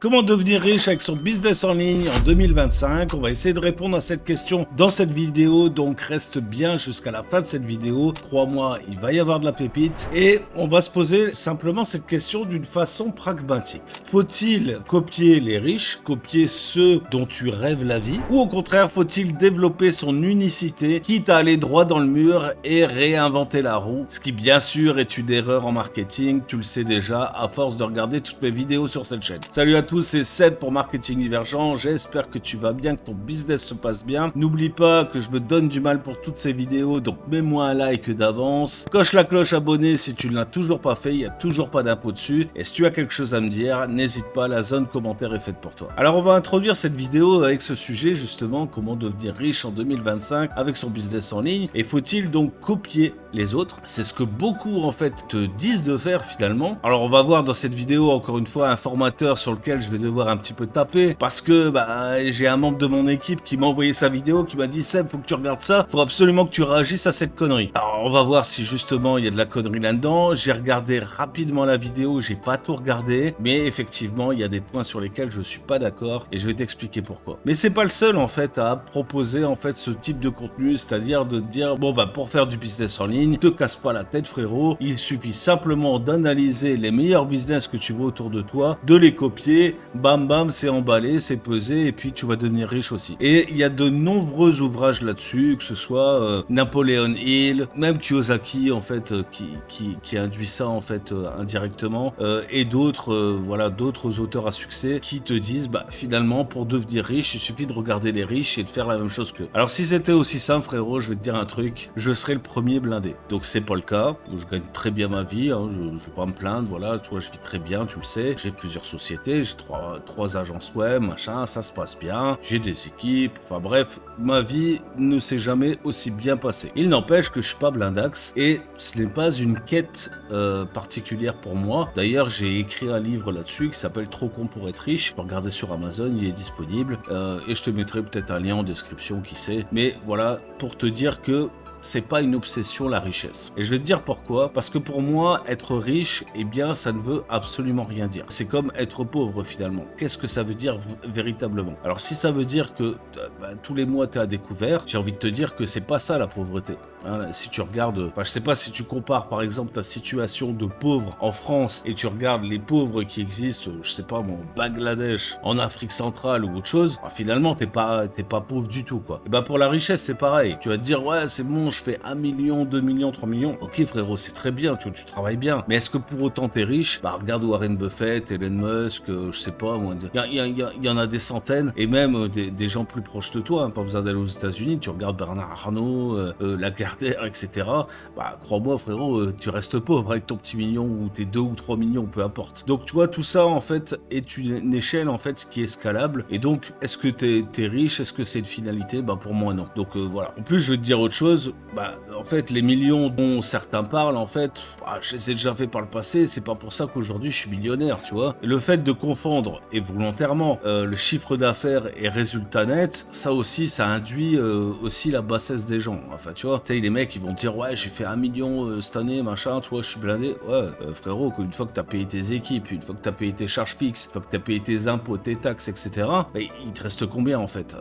Comment devenir riche avec son business en ligne en 2025? On va essayer de répondre à cette question dans cette vidéo, donc reste bien jusqu'à la fin de cette vidéo. Crois-moi, il va y avoir de la pépite et on va se poser simplement cette question d'une façon pragmatique. Faut-il copier les riches, copier ceux dont tu rêves la vie, ou au contraire, faut-il développer son unicité, quitte à aller droit dans le mur et réinventer la roue? Ce qui bien sûr est une erreur en marketing, tu le sais déjà à force de regarder toutes mes vidéos sur cette chaîne. Salut à tous, c'est Seb pour Marketing Divergent, j'espère que tu vas bien, que ton business se passe bien. N'oublie pas que je me donne du mal pour toutes ces vidéos, donc mets-moi un like d'avance. Coche la cloche abonné si tu ne l'as toujours pas fait, il n'y a toujours pas d'impôt dessus. Et si tu as quelque chose à me dire, n'hésite pas, la zone commentaire est faite pour toi. Alors on va introduire cette vidéo avec ce sujet justement, comment devenir riche en 2025 avec son business en ligne. Et faut-il donc copier les autres? C'est ce que beaucoup en fait te disent de faire finalement. Alors on va voir dans cette vidéo encore une fois un formateur sur lequel je vais devoir un petit peu taper parce que j'ai un membre de mon équipe qui m'a envoyé sa vidéo, qui m'a dit Seb, faut que tu regardes ça, faut absolument que tu réagisses à cette connerie. Alors on va voir si justement il y a de la connerie là-dedans. J'ai regardé rapidement la vidéo, j'ai pas tout regardé, mais effectivement il y a des points sur lesquels je suis pas d'accord et je vais t'expliquer pourquoi. Mais c'est pas le seul en fait à proposer en fait ce type de contenu, c'est-à-dire de te dire pour faire du business en ligne, te casse pas la tête frérot, il suffit simplement d'analyser les meilleurs business que tu vois autour de toi, de les copier, bam bam, c'est emballé, c'est pesé et puis tu vas devenir riche aussi. Et il y a de nombreux ouvrages là-dessus, que ce soit Napoleon Hill, même Kiyosaki en fait qui induit ça en fait indirectement et d'autres d'autres auteurs à succès qui te disent finalement pour devenir riche, il suffit de regarder les riches et de faire la même chose qu'eux. Alors si c'était aussi simple frérot, je vais te dire un truc, je serais le premier blindé. Donc c'est pas le cas, je gagne très bien ma vie, je vais pas me plaindre, voilà, toi je vis très bien, tu le sais, j'ai plusieurs sociétés, j'ai trois agences web, machin, ça se passe bien, j'ai des équipes, enfin bref, ma vie ne s'est jamais aussi bien passée. Il n'empêche que je suis pas blindax et ce n'est pas une quête particulière pour moi. D'ailleurs, j'ai écrit un livre là-dessus qui s'appelle Trop con pour être riche. Tu peux regarder sur Amazon, il est disponible et je te mettrai peut-être un lien en description, qui sait. Mais voilà, pour te dire que c'est pas une obsession la richesse. Et je vais te dire pourquoi. Parce que pour moi, être riche, eh bien, ça ne veut absolument rien dire. C'est comme être pauvre finalement. Qu'est-ce que ça veut dire véritablement? Alors si ça veut dire que tous les mois tu es à découvert, j'ai envie de te dire que c'est pas ça la pauvreté. Si tu regardes, je sais pas si tu compares par exemple ta situation de pauvre en France et tu regardes les pauvres qui existent, je sais pas moi, au Bangladesh, en Afrique centrale ou autre chose, finalement t'es pas pauvre du tout quoi. Et pour la richesse c'est pareil. Tu vas te dire ouais c'est bon, je fais 1 million, 2 millions, 3 millions. Ok frérot, c'est très bien, tu travailles bien. Mais est-ce que pour autant t'es riche? Regarde Warren Buffett, Elon Musk, je sais pas moi. Il y en a des centaines et même des gens plus proches de toi. Pas besoin d'aller aux États-Unis. Tu regardes Bernard Arnault, Lagardère, etc. Crois-moi frérot, tu restes pauvre avec ton petit million ou tes 2 ou 3 millions, peu importe. Donc tu vois, tout ça en fait est une échelle en fait qui est scalable. Et donc, est-ce que t'es riche? Est-ce que c'est une finalité? Pour moi non. Donc voilà. En plus, je vais te dire autre chose. En fait, les millions dont certains parlent, en fait, je les ai déjà fait par le passé, c'est pas pour ça qu'aujourd'hui je suis millionnaire, tu vois. Et le fait de confondre, et volontairement, le chiffre d'affaires et résultat net, ça aussi, ça induit aussi la bassesse des gens. Enfin, tu vois, les mecs, ils vont te dire, ouais, j'ai fait 1 million cette année, machin, tu vois, je suis blindé. Ouais, frérot, une fois que t'as payé tes équipes, une fois que t'as payé tes charges fixes, une fois que t'as payé tes impôts, tes taxes, etc., il te reste combien, en fait?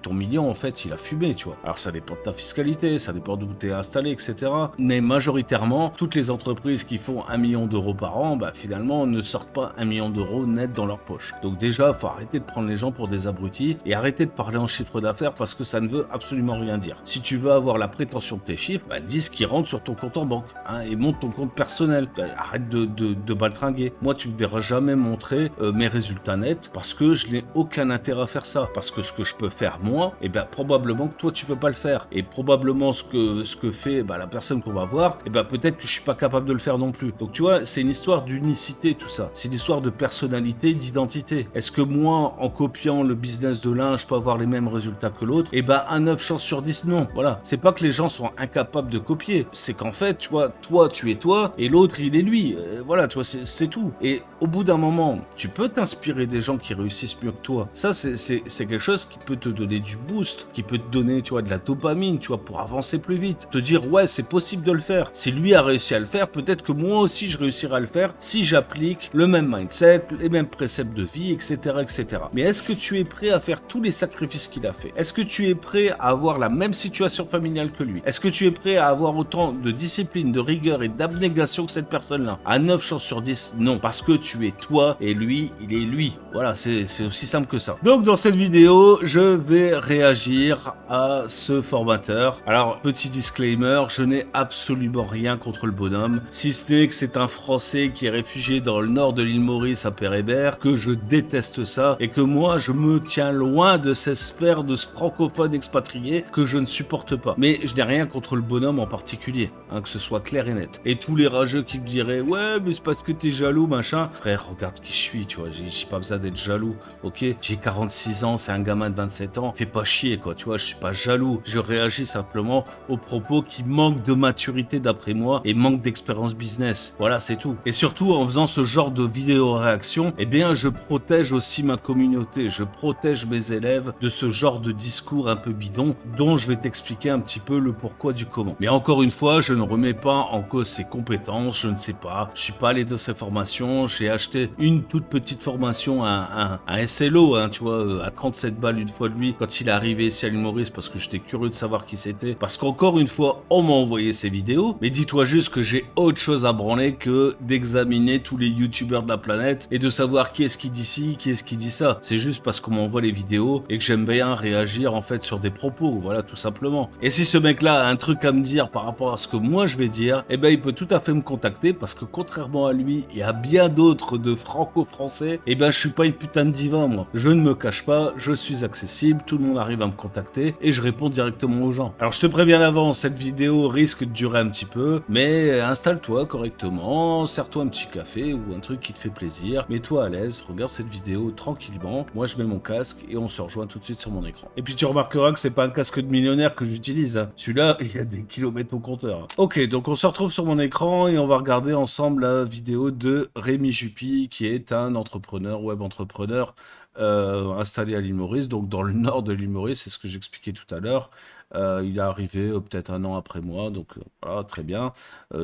Ton million, en fait, il a fumé, tu vois. Alors, ça dépend de ta fiscalité, ça dépend d'où tu es installé, etc. Mais majoritairement, toutes les entreprises qui font 1 million d'euros par an, finalement, ne sortent pas 1 million d'euros net dans leur poche. Donc déjà, faut arrêter de prendre les gens pour des abrutis et arrêter de parler en chiffre d'affaires parce que ça ne veut absolument rien dire. Si tu veux avoir la prétention de tes chiffres, dis ce qui rentre sur ton compte en banque et monte ton compte personnel. Arrête de baltringuer. Moi, tu ne verras jamais montrer mes résultats nets parce que je n'ai aucun intérêt à faire ça. Parce que ce que je peux faire moi, probablement que toi, tu peux pas le faire. Et probablement ce que fait la personne qu'on va voir, peut-être que je suis pas capable de le faire non plus. Donc tu vois, c'est une histoire d'unicité tout ça. C'est une histoire de personnalité, d'identité. Est-ce que moi, en copiant le business de l'un, je peux avoir les mêmes résultats que l'autre? À 9 chances sur 10, non. Voilà. C'est pas que les gens sont incapables de copier. C'est qu'en fait, tu vois, toi, tu es toi et l'autre, il est lui. Voilà, tu vois, c'est tout. Et au bout d'un moment, tu peux t'inspirer des gens qui réussissent mieux que toi. Ça, c'est quelque chose qui peut te donner du boost, qui peut te donner, tu vois, de la dopamine, tu vois, pour avancer avancer plus vite. Te dire, ouais, c'est possible de le faire. Si lui a réussi à le faire, peut-être que moi aussi je réussirai à le faire si j'applique le même mindset, les mêmes préceptes de vie, etc., etc. Mais est-ce que tu es prêt à faire tous les sacrifices qu'il a fait? Est-ce que tu es prêt à avoir la même situation familiale que lui? Est-ce que tu es prêt à avoir autant de discipline, de rigueur et d'abnégation que cette personne-là? À 9 chances sur 10, non. Parce que tu es toi et lui, il est lui. Voilà, c'est aussi simple que ça. Donc dans cette vidéo, je vais réagir à ce formateur. Alors, petit disclaimer, je n'ai absolument rien contre le bonhomme, si ce n'est que c'est un Français qui est réfugié dans le nord de l'île Maurice à Père-Hébert, que je déteste ça, et que moi, je me tiens loin de ces sphères de francophones expatriés que je ne supporte pas. Mais je n'ai rien contre le bonhomme en particulier, hein, que ce soit clair et net. Et tous les rageux qui me diraient, ouais, mais c'est parce que t'es jaloux, machin. Frère, regarde qui je suis, tu vois, j'ai pas besoin d'être jaloux, ok? J'ai 46 ans, c'est un gamin de 27 ans, fais pas chier, quoi, tu vois, je suis pas jaloux. Je réagis simplement aux propos qui manquent de maturité d'après moi et manquent d'expérience business. Voilà, c'est tout. Et surtout, en faisant ce genre de vidéo réaction, eh bien, je protège aussi ma communauté, je protège mes élèves de ce genre de discours un peu bidon dont je vais t'expliquer un petit peu le pourquoi du comment. Mais encore une fois, je ne remets pas en cause ses compétences, je ne sais pas, je suis pas allé dans ses formations, j'ai acheté une toute petite formation, un SLO, hein, tu vois, à 37 balles une fois de lui, quand il est arrivé ici à l'île Maurice, parce que j'étais curieux de savoir qui c'était, parce qu'encore une fois, on m'a envoyé ces vidéos, mais dis-toi juste que j'ai autre chose à branler que d'examiner tous les youtubeurs de la planète et de savoir qui est-ce qui dit ci, qui est-ce qui dit ça. C'est juste parce qu'on m'envoie les vidéos et que j'aime bien réagir en fait sur des propos, voilà, tout simplement. Et si ce mec-là a un truc à me dire par rapport à ce que moi je vais dire, eh ben il peut tout à fait me contacter, parce que contrairement à lui et à bien d'autres de franco-français, eh ben je suis pas une putain de diva, moi. Je ne me cache pas, je suis accessible, tout le monde arrive à me contacter et je réponds directement aux gens. Alors je te préviens d'avance, cette vidéo risque de durer un petit peu, mais installe-toi correctement, sers-toi un petit café ou un truc qui te fait plaisir, mets-toi à l'aise, regarde cette vidéo tranquillement, moi je mets mon casque et on se rejoint tout de suite sur mon écran. Et puis tu remarqueras que c'est pas un casque de millionnaire que j'utilise, hein. Celui-là, il y a des kilomètres au compteur. Ok, donc on se retrouve sur mon écran et on va regarder ensemble la vidéo de Rémi Jupy, qui est un entrepreneur, web entrepreneur, installé à l'île Maurice, donc dans le nord de l'île Maurice, c'est ce que j'expliquais tout à l'heure. Il est arrivé peut-être un an après moi, donc voilà, très bien.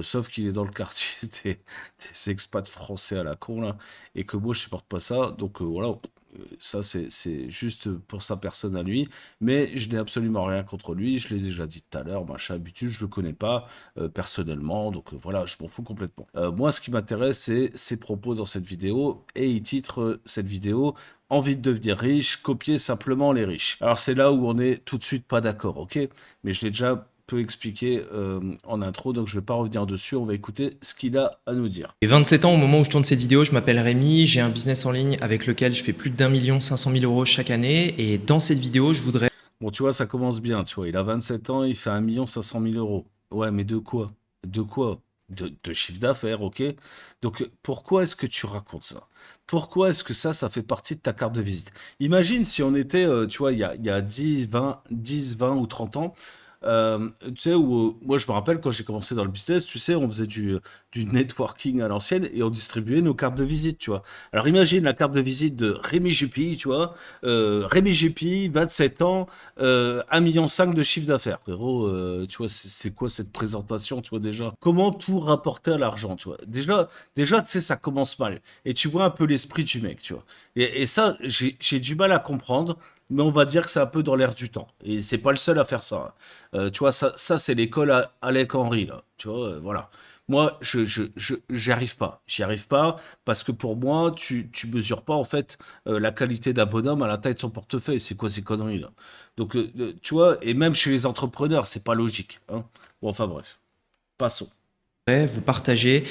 Sauf qu'il est dans le quartier des expats français à la con, là, et que moi je supporte pas ça, donc voilà. Ça, c'est juste pour sa personne à lui, mais je n'ai absolument rien contre lui, je l'ai déjà dit tout à l'heure, machin habitude, je le connais pas personnellement, donc voilà, je m'en fous complètement. Moi, ce qui m'intéresse, c'est ses propos dans cette vidéo, et il titre cette vidéo Envie de devenir riche, copier simplement les riches. Alors c'est là où on est tout de suite pas d'accord, ok? Mais je l'ai déjà peu expliqué en intro, donc je vais pas revenir dessus, on va écouter ce qu'il a à nous dire. J'ai 27 ans au moment où je tourne cette vidéo, je m'appelle Rémi, j'ai un business en ligne avec lequel je fais plus d'1 500 000 € chaque année, et dans cette vidéo, je voudrais Bon, tu vois, ça commence bien, tu vois, il a 27 ans, il fait 1 500 000 €. Ouais, mais de quoi? De quoi? De chiffre d'affaires, ok? Donc, pourquoi est-ce que tu racontes ça? Pourquoi est-ce que ça fait partie de ta carte de visite? Imagine si on était, tu vois, il y a 10, 20 ou 30 ans, tu sais, où, moi je me rappelle quand j'ai commencé dans le business, tu sais, on faisait du networking à l'ancienne et on distribuait nos cartes de visite, tu vois. Alors imagine la carte de visite de Rémi Jupy, tu vois, Rémi Jupy, 27 ans, 1,5 million de chiffre d'affaires. Frérot, tu vois, c'est quoi cette présentation, tu vois, déjà? Comment tout rapporter à l'argent, tu vois? Déjà, tu sais, ça commence mal. Et tu vois un peu l'esprit du mec, tu vois. Et ça, j'ai du mal à comprendre, mais on va dire que c'est un peu dans l'air du temps. Et c'est pas le seul à faire ça, hein. Tu vois, ça c'est l'école Alec Henry, là. Tu vois, voilà. Moi, j'y arrive pas. J'y arrive pas parce que pour moi, tu mesures pas en fait la qualité d'un bonhomme à la taille de son portefeuille. C'est quoi ces conneries là? Donc, tu vois, et même chez les entrepreneurs, c'est pas logique, hein. Bon, enfin bref, passons. vous partager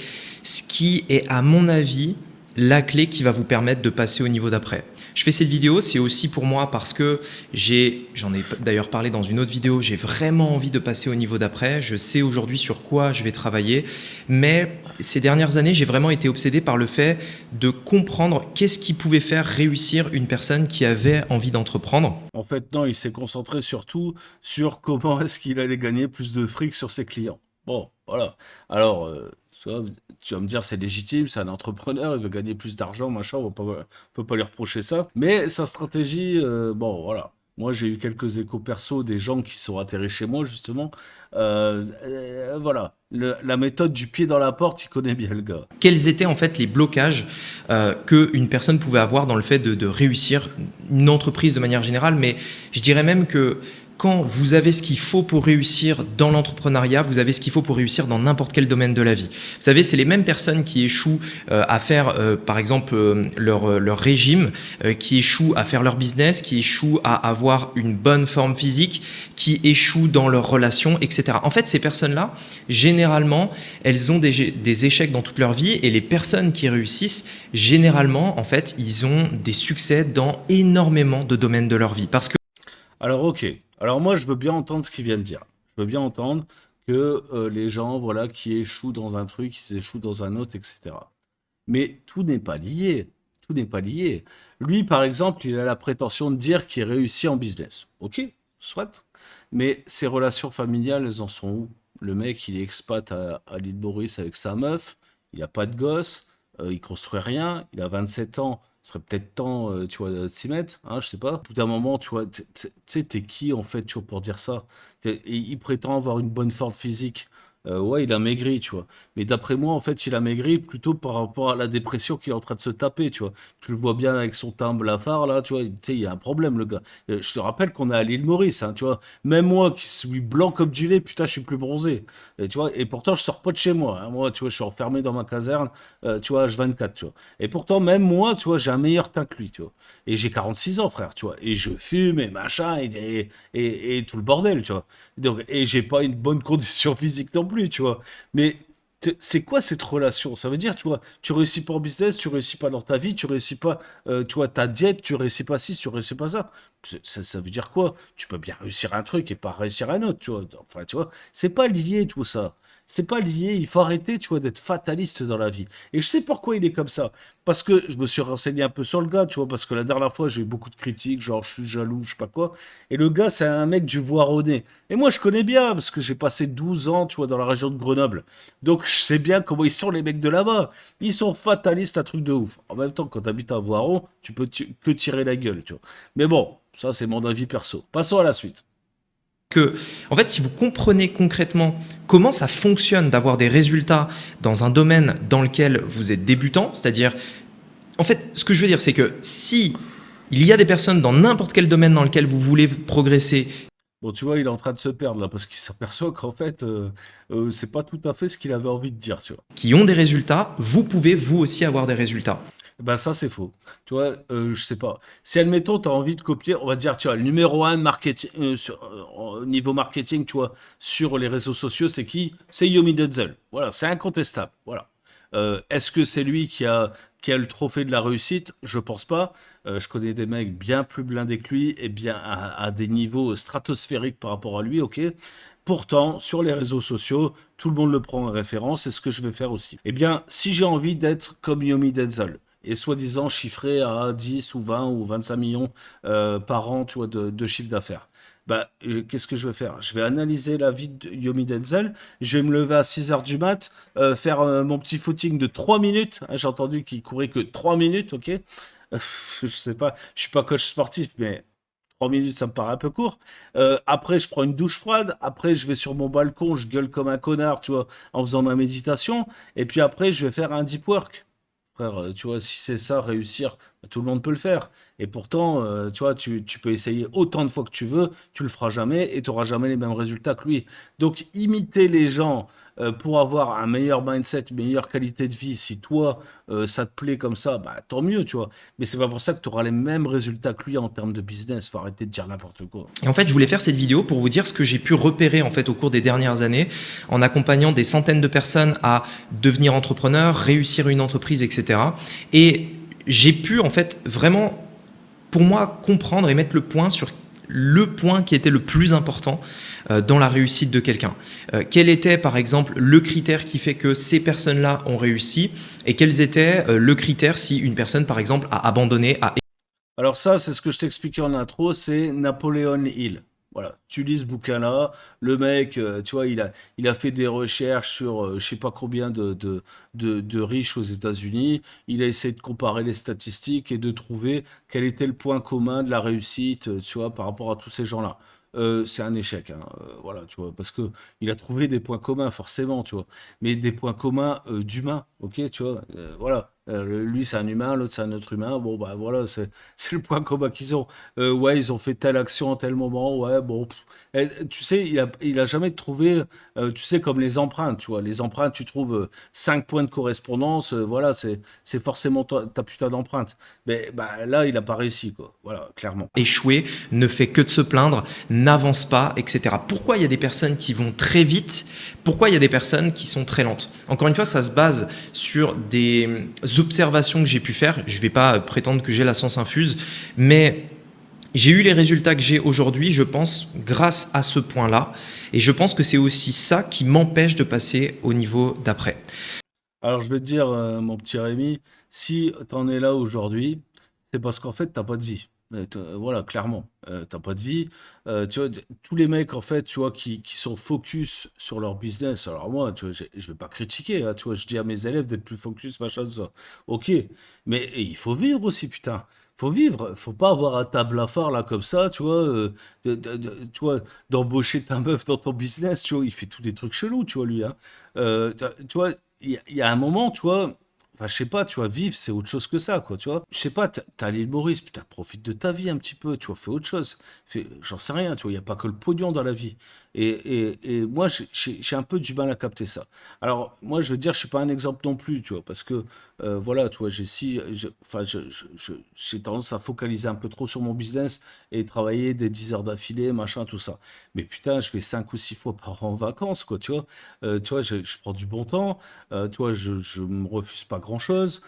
ce qui est, à mon avis, la clé qui va vous permettre de passer au niveau d'après. Je fais cette vidéo, c'est aussi pour moi parce que j'en ai d'ailleurs parlé dans une autre vidéo, j'ai vraiment envie de passer au niveau d'après. Je sais aujourd'hui sur quoi je vais travailler, mais ces dernières années, j'ai vraiment été obsédé par le fait de comprendre qu'est-ce qui pouvait faire réussir une personne qui avait envie d'entreprendre. En fait, non, il s'est concentré surtout sur comment est-ce qu'il allait gagner plus de fric sur ses clients. Bon, voilà. Alors, tu vas me dire, c'est légitime, c'est un entrepreneur, il veut gagner plus d'argent, machin, on peut pas lui reprocher ça. Mais sa stratégie, bon, voilà. Moi, j'ai eu quelques échos perso des gens qui sont atterrés chez moi, justement. Voilà. La méthode du pied dans la porte, il connaît bien le gars. Quels étaient en fait les blocages qu'une personne pouvait avoir dans le fait de réussir une entreprise de manière générale, mais je dirais même que quand vous avez ce qu'il faut pour réussir dans l'entrepreneuriat, vous avez ce qu'il faut pour réussir dans n'importe quel domaine de la vie. Vous savez, c'est les mêmes personnes qui échouent à faire, par exemple, leur régime, qui échouent à faire leur business, qui échouent à avoir une bonne forme physique, qui échouent dans leurs relations, etc. En fait, ces personnes-là, généralement, elles ont des échecs dans toute leur vie, et les personnes qui réussissent, généralement, en fait, ils ont des succès dans énormément de domaines de leur vie. Parce que Alors, ok. Alors, moi, je veux bien entendre ce qu'il vient de dire. Je veux bien entendre que les gens, voilà, qui échouent dans un truc, ils échouent dans un autre, etc. Mais tout n'est pas lié. Tout n'est pas lié. Lui, par exemple, il a la prétention de dire qu'il réussit en business. Ok, soit. Mais ses relations familiales, elles en sont où? Le mec, il est expat à l'île Maurice avec sa meuf, il n'a pas de gosse, il construit rien, il a 27 ans, ce serait peut-être temps, tu vois, de s'y mettre, hein, je sais pas. Au bout d'un moment, tu vois, tu sais, t'es qui en fait, tu vois, pour dire ça? Il prétend avoir une bonne forme physique. Ouais, il a maigri, tu vois. Mais d'après moi, en fait, il a maigri plutôt par rapport à la dépression qu'il est en train de se taper, tu vois. Tu le vois bien avec son teint blafard, là, tu vois. Tu sais, il y a un problème, le gars. Je te rappelle qu'on est à l'île Maurice, hein, tu vois. Même moi, qui suis blanc comme du lait, putain, je suis plus bronzé. Et, tu vois, et pourtant, je sors pas de chez moi, hein. Moi, tu vois, je suis enfermé dans ma caserne, tu vois, H24, tu vois. Et pourtant, même moi, tu vois, j'ai un meilleur teint que lui, tu vois. Et j'ai 46 ans, frère, tu vois. Et je fume, et machin, et tout le bordel, tu vois. Donc, et j'ai pas une bonne condition physique non plus, tu vois. Mais c'est quoi cette relation? Ça veut dire, tu vois, tu réussis pas en business, tu réussis pas dans ta vie, tu réussis pas, tu vois, ta diète, tu réussis pas ci, tu réussis pas ça. Ça veut dire quoi? Tu peux bien réussir un truc et pas réussir un autre, tu vois. Enfin, tu vois, c'est pas lié tout ça. C'est pas lié. Il faut arrêter, tu vois, d'être fataliste dans la vie. Et je sais pourquoi il est comme ça. Parce que je me suis renseigné un peu sur le gars, tu vois, parce que la dernière fois, j'ai eu beaucoup de critiques, genre je suis jaloux, je sais pas quoi. Et le gars, c'est un mec du Voironnais. Et moi, je connais bien, parce que j'ai passé 12 ans, tu vois, dans la région de Grenoble. Donc, je sais bien comment ils sont, les mecs de là-bas. Ils sont fatalistes, un truc de ouf. En même temps, quand tu habites à Voiron, tu peux que tirer la gueule, tu vois. Mais bon, ça, c'est mon avis perso. Passons à la suite. en fait, si vous comprenez concrètement comment ça fonctionne d'avoir des résultats dans un domaine dans lequel vous êtes débutant, c'est-à-dire, en fait, ce que je veux dire, c'est que si il y a des personnes dans n'importe quel domaine dans lequel vous voulez progresser, Bon, tu vois, il est en train de se perdre là, parce qu'il s'aperçoit qu'en fait, c'est pas tout à fait ce qu'il avait envie de dire, tu vois. qui ont des résultats, vous pouvez vous aussi avoir des résultats. Ben ça, c'est faux. Tu vois, je sais pas. Si, admettons, tu as envie de copier, on va dire, tu vois, le numéro un de marketing, au niveau marketing, tu vois, sur les réseaux sociaux, c'est qui? C'est Yomi Denzel. Voilà, c'est incontestable. Voilà. Est-ce que c'est lui qui a le trophée de la réussite? Je pense pas. Je connais des mecs bien plus blindés que lui et bien à des niveaux stratosphériques par rapport à lui, ok? Pourtant, sur les réseaux sociaux, tout le monde le prend en référence, c'est ce que je vais faire aussi. Eh bien, si j'ai envie d'être comme Yomi Denzel, et soi-disant chiffré à 10 ou 20 ou 25 millions par an, tu vois, de chiffre d'affaires. Bah, qu'est-ce que je vais faire? Je vais analyser la vie de Yomi Denzel, je vais me lever à 6 heures du mat, faire mon petit footing de 3 minutes. Hein, j'ai entendu qu'il courait que 3 minutes, ok? Je sais pas, je suis pas coach sportif, mais 3 minutes, ça me paraît un peu court. Après, je prends une douche froide. Après, je vais sur mon balcon, je gueule comme un connard, tu vois, en faisant ma méditation. Et puis après, je vais faire un deep work. Frère, tu vois, si c'est ça, réussir, bah, tout le monde peut le faire. Et pourtant, tu vois, tu peux essayer autant de fois que tu veux, tu le feras jamais et tu n'auras jamais les mêmes résultats que lui. Donc, imiter les gens pour avoir un meilleur mindset, une meilleure qualité de vie, si toi, ça te plaît comme ça, bah, tant mieux, tu vois. Mais c'est pas pour ça que tu auras les mêmes résultats que lui en termes de business. Faut arrêter de dire n'importe quoi. Et en fait, je voulais faire cette vidéo pour vous dire ce que j'ai pu repérer en fait au cours des dernières années en accompagnant des centaines de personnes à devenir entrepreneurs, réussir une entreprise, etc. Et j'ai pu en fait vraiment, pour moi, comprendre et mettre le point sur le point qui était le plus important dans la réussite de quelqu'un. Quel était par exemple le critère qui fait que ces personnes-là ont réussi et quels étaient le critère si une personne par exemple a abandonné, a Alors ça, c'est ce que je t'expliquais en intro, c'est Napoléon Hill. Voilà, tu lis ce bouquin-là, le mec, tu vois, il a fait des recherches sur je sais pas combien de riches aux États-Unis. Il a essayé de comparer les statistiques et de trouver quel était le point commun de la réussite, tu vois, par rapport à tous ces gens-là. C'est un échec, hein, voilà, tu vois, parce que il a trouvé des points communs, forcément, tu vois, mais des points communs d'humains, ok, tu vois, voilà. Lui, c'est un humain, l'autre, c'est un autre humain. Bon, bah voilà, c'est le point commun qu'ils ont. Ouais, ils ont fait telle action à tel moment. Ouais, bon. Tu sais, il a jamais trouvé, tu sais, comme les empreintes, tu vois. Les empreintes, tu trouves 5 points de correspondance. Voilà, c'est forcément ta putain d'empreinte. Mais bah, là, il a pas réussi, quoi. Voilà, clairement. Échouer, ne fait que de se plaindre, n'avance pas, etc. Pourquoi il y a des personnes qui vont très vite? Pourquoi il y a des personnes qui sont très lentes? Encore une fois, ça se base sur des observations que j'ai pu faire. Je ne vais pas prétendre que j'ai la science infuse, mais j'ai eu les résultats que j'ai aujourd'hui, je pense, grâce à ce point-là. Et je pense que c'est aussi ça qui m'empêche de passer au niveau d'après. Alors, je vais te dire, mon petit Rémi, si t'en es là aujourd'hui, c'est parce qu'en fait, t'as pas de vie. Voilà, clairement, t'as pas de vie. Tu vois, tous les mecs, en fait, tu vois, qui sont focus sur leur business. Alors moi, tu vois, je vais pas critiquer, hein, tu vois, je dis à mes élèves d'être plus focus, machin, tout ça. Ok, mais il faut vivre aussi, putain. Faut vivre, faut pas avoir un table à phare là comme ça, tu vois, tu vois, d'embaucher ta meuf dans ton business, tu vois, il fait tous des trucs chelous, tu vois, lui, hein. Tu vois, il y a un moment, tu vois, enfin, je sais pas, tu vois, vivre, c'est autre chose que ça, quoi, tu vois. Je sais pas, t'as l'île Maurice, putain, profite de ta vie un petit peu, tu vois, fais autre chose. J'en sais rien, tu vois, il n'y a pas que le pognon dans la vie. Et moi, j'ai un peu du mal à capter ça. Alors, moi, je veux dire, je suis pas un exemple non plus, tu vois, parce que, voilà, tu vois, enfin, j'ai tendance à focaliser un peu trop sur mon business et travailler des 10 heures d'affilée, machin, tout ça. Mais putain, je vais 5 ou 6 fois par an en vacances, quoi, tu vois. Tu vois, je prends du bon temps. Tu vois, je me refuse pas grand-chose.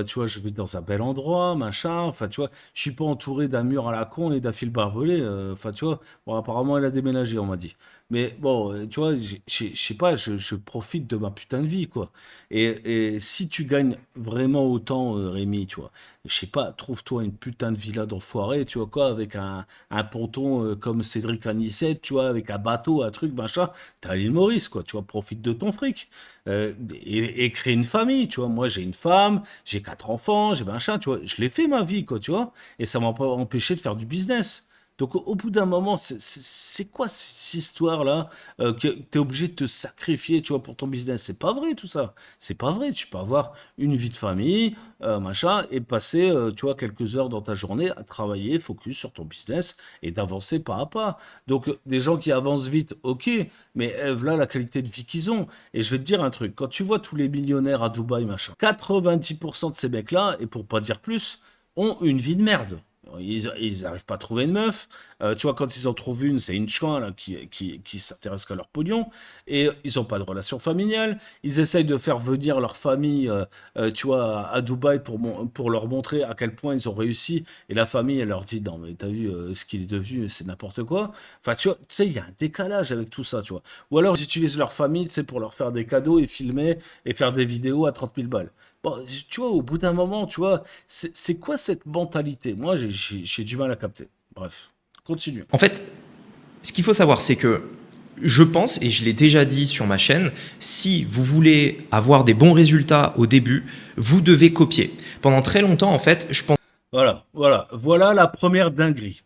Tu vois, je vais dans un bel endroit, machin. Enfin, tu vois, je suis pas entouré d'un mur à la con et d'un fil barbelé. Enfin, tu vois, bon, apparemment, elle a déménagé, on m'a dit. Mais bon, tu vois, je sais pas, je profite de ma putain de vie, quoi. Et si tu gagnes vraiment autant, Rémi, tu vois, je sais pas, trouve-toi une putain de villa d'enfoiré, tu vois quoi, avec un ponton comme Cédric Anissette, tu vois, avec un bateau, un truc, machin. T'as l'île Maurice, quoi, tu vois, profite de ton fric. Et créer une famille, tu vois. Moi, j'ai une femme, j'ai 4 enfants, j'ai machin, tu vois. Je l'ai fait ma vie, quoi, tu vois. Et ça m'a pas empêché de faire du business. Donc, au bout d'un moment, c'est quoi cette histoire-là que t'es obligé de te sacrifier, tu vois, pour ton business? C'est pas vrai, tout ça. C'est pas vrai. Tu peux avoir une vie de famille, machin, et passer, tu vois, quelques heures dans ta journée à travailler, focus sur ton business et d'avancer pas à pas. Donc, des gens qui avancent vite, ok, mais voilà la qualité de vie qu'ils ont. Et je vais te dire un truc, quand tu vois tous les millionnaires à Dubaï, machin, 90% de ces mecs-là, et pour pas dire plus, ont une vie de merde. Ils arrivent pas à trouver une meuf. Tu vois, quand ils en trouvent une, c'est une chouin là, qui s'intéresse qu'à leur pognon. Et ils ont pas de relation familiale. Ils essayent de faire venir leur famille, tu vois, à Dubaï pour leur montrer à quel point ils ont réussi. Et la famille, elle leur dit, non, mais t'as vu ce qu'il est devenu, c'est n'importe quoi. Enfin, tu vois, tu sais, il y a un décalage avec tout ça, tu vois. Ou alors, ils utilisent leur famille, tu sais, pour leur faire des cadeaux et filmer et faire des vidéos à 30 000 balles. Bon, tu vois, au bout d'un moment, tu vois, c'est quoi cette mentalité? Moi, j'ai du mal à capter. Bref, continue. En fait, ce qu'il faut savoir, c'est que je pense, et je l'ai déjà dit sur ma chaîne, si vous voulez avoir des bons résultats au début, vous devez copier. Pendant très longtemps, en fait, je pense. Voilà la première dinguerie.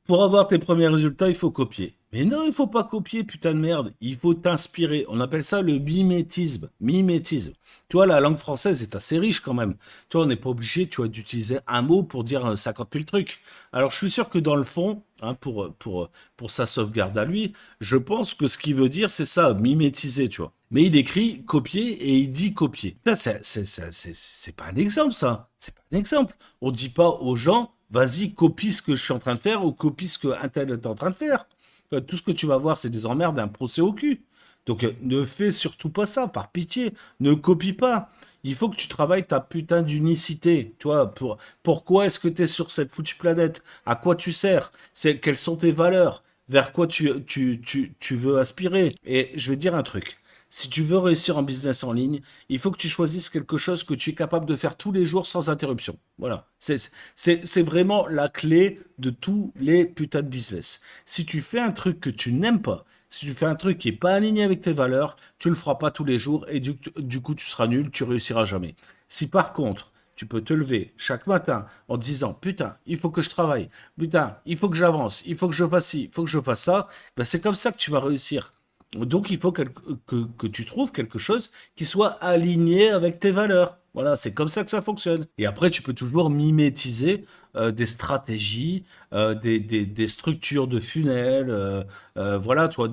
Pour avoir tes premiers résultats, il faut copier. Mais non, il faut pas copier, putain de merde. Il faut t'inspirer. On appelle ça le mimétisme. Mimétisme. Tu vois, la langue française est assez riche quand même. Tu vois, on n'est pas obligé, tu vois, d'utiliser un mot pour dire 50 000 trucs. Alors, je suis sûr que dans le fond, hein, pour sa sauvegarde à lui, je pense que ce qu'il veut dire, c'est ça, mimétiser, tu vois. Mais il écrit copier et il dit copier. Ça, c'est pas un exemple, ça. C'est pas un exemple. On dit pas aux gens, vas-y, copie ce que je suis en train de faire ou copie ce que un tel est en train de faire. Tout ce que tu vas voir, c'est des emmerdes et un procès au cul. Donc ne fais surtout pas ça, par pitié. Ne copie pas. Il faut que tu travailles ta putain d'unicité. Tu vois, pourquoi est-ce que tu es sur cette foutue planète? À quoi tu sers? Quelles sont tes valeurs? Vers quoi tu veux aspirer? Et je vais te dire un truc. Si tu veux réussir en business en ligne, il faut que tu choisisses quelque chose que tu es capable de faire tous les jours sans interruption. Voilà. C'est vraiment la clé de tous les putains de business. Si tu fais un truc que tu n'aimes pas, si tu fais un truc qui n'est pas aligné avec tes valeurs, tu le feras pas tous les jours et du coup, tu seras nul, tu réussiras jamais. Si par contre, tu peux te lever chaque matin en te disant putain, il faut que je travaille, putain, il faut que j'avance, il faut que je fasse ci, il faut que je fasse ça, ben c'est comme ça que tu vas réussir. Donc il faut que tu trouves quelque chose qui soit aligné avec tes valeurs. Voilà, c'est comme ça que ça fonctionne. Et après, tu peux toujours mimétiser des stratégies, des structures de funnels, voilà, tu vois,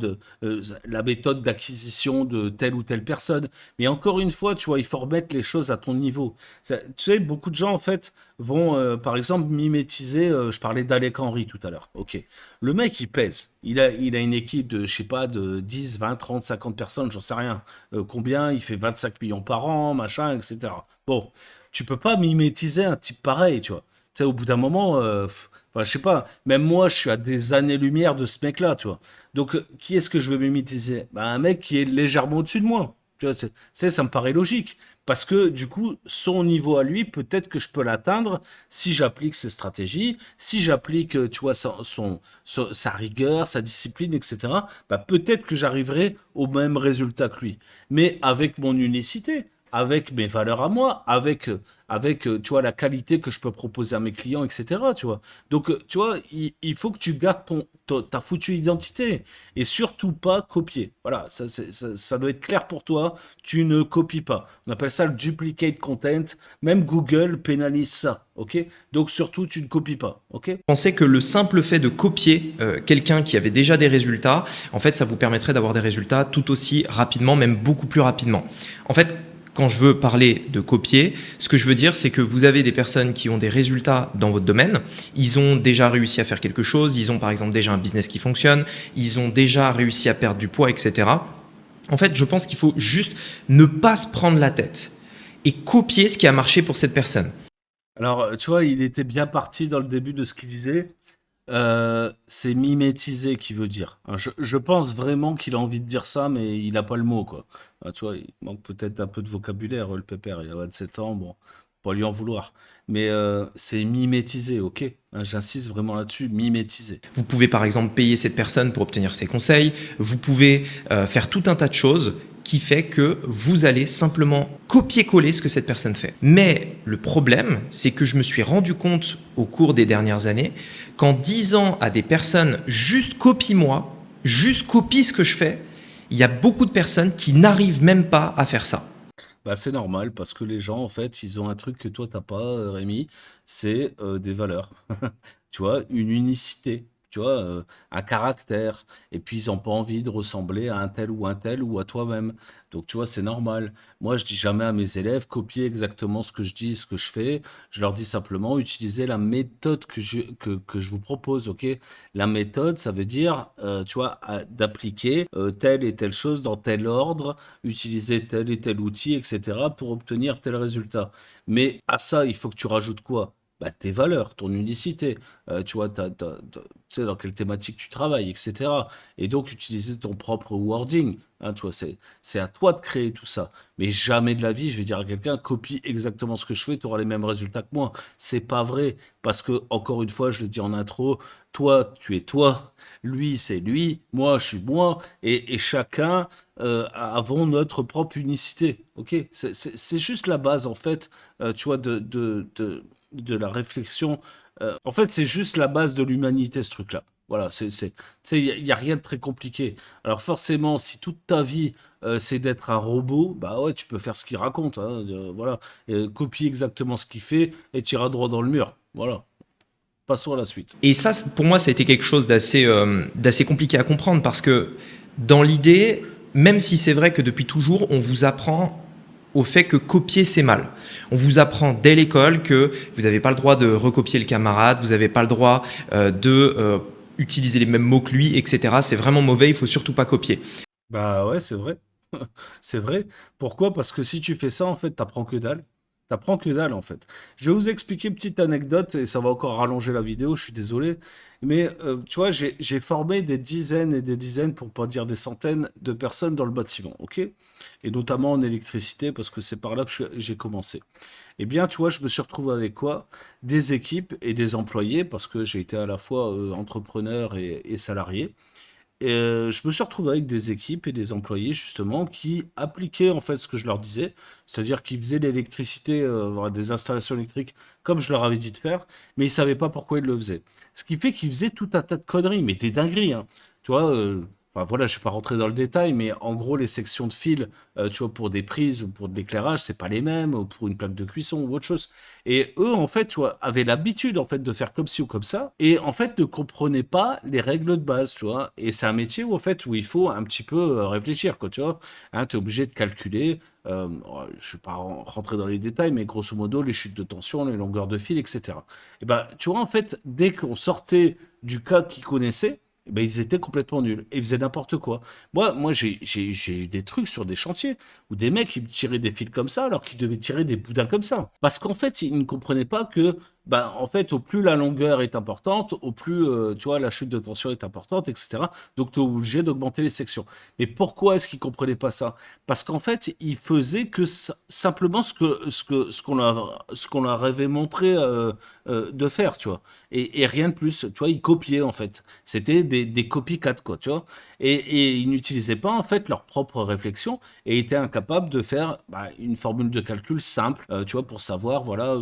la méthode d'acquisition de telle ou telle personne. Mais encore une fois, tu vois, il faut remettre les choses à ton niveau. Tu sais, beaucoup de gens, en fait, vont, par exemple, mimétiser, je parlais d'Alec Henry tout à l'heure. Ok. Le mec, il pèse. Il a une équipe de, je sais pas, de 10, 20, 30, 50 personnes, j'en sais rien. Combien? Il fait 25 millions par an, machin, etc. Bon, tu peux pas mimétiser un type pareil, tu vois. Tu sais, au bout d'un moment, enfin, je sais pas, même moi, je suis à des années-lumière de ce mec-là, tu vois. Donc, qui est-ce que je vais mimétiser? Bah, un mec qui est légèrement au-dessus de moi. Tu vois, ça me paraît logique. Parce que, du coup, son niveau à lui, peut-être que je peux l'atteindre si j'applique ses stratégies, si j'applique, tu vois, sa rigueur, sa discipline, etc. Bah, peut-être que j'arriverai au même résultat que lui. Mais avec mon unicité, avec mes valeurs à moi, avec tu vois, la qualité que je peux proposer à mes clients, etc. Tu vois. Donc, tu vois, il faut que tu gardes ta foutue identité et surtout pas copier. Voilà, ça doit être clair pour toi. Tu ne copies pas. On appelle ça le duplicate content. Même Google pénalise ça. Ok. Donc, surtout, tu ne copies pas. Ok. Je pensais que le simple fait de copier quelqu'un qui avait déjà des résultats, en fait, ça vous permettrait d'avoir des résultats tout aussi rapidement, même beaucoup plus rapidement. En fait, quand je veux parler de copier, ce que je veux dire, c'est que vous avez des personnes qui ont des résultats dans votre domaine, ils ont déjà réussi à faire quelque chose, ils ont par exemple déjà un business qui fonctionne, ils ont déjà réussi à perdre du poids, etc. En fait, je pense qu'il faut juste ne pas se prendre la tête et copier ce qui a marché pour cette personne. Alors, tu vois, il était bien parti dans le début de ce qu'il disait. C'est mimétiser qui veut dire. Hein, je pense vraiment qu'il a envie de dire ça, mais il n'a pas le mot, quoi. Ah, tu vois, il manque peut-être un peu de vocabulaire, le pépère. Il a 27 ans, bon, pas lui en vouloir. Mais c'est mimétiser, ok? Hein, j'insiste vraiment là-dessus, mimétiser. Vous pouvez par exemple payer cette personne pour obtenir ses conseils. Vous pouvez faire tout un tas de choses qui fait que vous allez simplement copier-coller ce que cette personne fait. Mais le problème, c'est que je me suis rendu compte au cours des dernières années qu'en disant à des personnes juste copie-moi, juste copie ce que je fais, il y a beaucoup de personnes qui n'arrivent même pas à faire ça. Bah, c'est normal parce que les gens, en fait, ils ont un truc que toi, t'as pas, Rémi, c'est des valeurs. Tu vois, une unicité, tu vois, un caractère. Et puis, ils n'ont pas envie de ressembler à un tel ou à toi-même. Donc, tu vois, c'est normal. Moi, je dis jamais à mes élèves, copier exactement ce que je dis, ce que je fais. Je leur dis simplement, utilisez la méthode que je vous propose, ok? La méthode, ça veut dire, tu vois, d'appliquer telle et telle chose dans tel ordre, utiliser tel et tel outil, etc., pour obtenir tel résultat. Mais à ça, il faut que tu rajoutes quoi? Bah, tes valeurs, ton unicité, tu vois, tu sais dans quelle thématique tu travailles, etc. Et donc utiliser ton propre wording. Hein, tu vois, c'est à toi de créer tout ça. Mais jamais de la vie, je vais dire à quelqu'un, copie exactement ce que je fais, tu auras les mêmes résultats que moi. C'est pas vrai. Parce que, encore une fois, je l'ai dit en intro, toi, tu es toi, lui, c'est lui, moi, je suis moi, et chacun avons notre propre unicité. Ok? C'est juste la base, en fait, tu vois, de la réflexion. En fait, c'est juste la base de l'humanité, ce truc-là. Voilà, tu sais, il y a rien de très compliqué. Alors forcément, si toute ta vie, c'est d'être un robot, bah ouais, tu peux faire ce qu'il raconte, hein, voilà. Copie exactement ce qu'il fait et tu iras droit dans le mur. Voilà. Passons à la suite. Et ça, pour moi, ça a été quelque chose d'assez compliqué à comprendre parce que dans l'idée, même si c'est vrai que depuis toujours, on vous apprend au fait que copier, c'est mal. On vous apprend dès l'école que vous n'avez pas le droit de recopier le camarade, vous n'avez pas le droit de utiliser les mêmes mots que lui, etc. C'est vraiment mauvais, il faut surtout pas copier. Bah ouais, c'est vrai. C'est vrai. Pourquoi? Parce que si tu fais ça, en fait, t'apprends que dalle. T'apprends que dalle en fait. Je vais vous expliquer une petite anecdote et ça va encore rallonger la vidéo, je suis désolé. Mais tu vois, j'ai formé des dizaines et des dizaines, pour pas dire des centaines, de personnes dans le bâtiment, ok? Et notamment en électricité, parce que c'est par là que j'ai commencé. Eh bien, tu vois, je me suis retrouvé avec quoi? Des équipes et des employés, parce que j'ai été à la fois entrepreneur et salarié. Et je me suis retrouvé avec des équipes et des employés justement qui appliquaient en fait ce que je leur disais, c'est-à-dire qu'ils faisaient l'électricité, voilà, des installations électriques comme je leur avais dit de faire, mais ils savaient pas pourquoi ils le faisaient. Ce qui fait qu'ils faisaient tout un tas de conneries, mais des dingueries, hein. Tu vois, enfin voilà, je vais pas rentrer dans le détail, mais en gros les sections de fil, tu vois, pour des prises ou pour de l'éclairage, c'est pas les mêmes, ou pour une plaque de cuisson ou autre chose. Et eux, en fait, tu vois, avaient l'habitude, en fait, de faire comme ci ou comme ça, et en fait, ne comprenaient pas les règles de base, tu vois. Et c'est un métier où, en fait, où il faut un petit peu réfléchir, quoi, tu vois. Hein, tu es obligé de calculer, je vais pas rentrer dans les détails, mais grosso modo, les chutes de tension, les longueurs de fil, etc. Et ben, tu vois, en fait, dès qu'on sortait du cas qu'ils connaissaient, eh ben, ils étaient complètement nuls et ils faisaient n'importe quoi. Moi j'ai eu des trucs sur des chantiers où des mecs ils me tiraient des fils comme ça alors qu'ils devaient tirer des boudins comme ça. Parce qu'en fait, ils ne comprenaient pas que, ben, en fait, au plus la longueur est importante, au plus, tu vois, la chute de tension est importante, etc. Donc, tu es obligé d'augmenter les sections. Mais pourquoi est-ce qu'ils ne comprenaient pas ça? Parce qu'en fait, ils faisaient que simplement ce qu'on leur avait montré de faire, tu vois. Et rien de plus. Tu vois, ils copiaient, en fait. C'était des copycats, quoi, tu vois. Et ils n'utilisaient pas, en fait, leur propre réflexion et étaient incapables de faire bah, une formule de calcul simple, tu vois, pour savoir, voilà,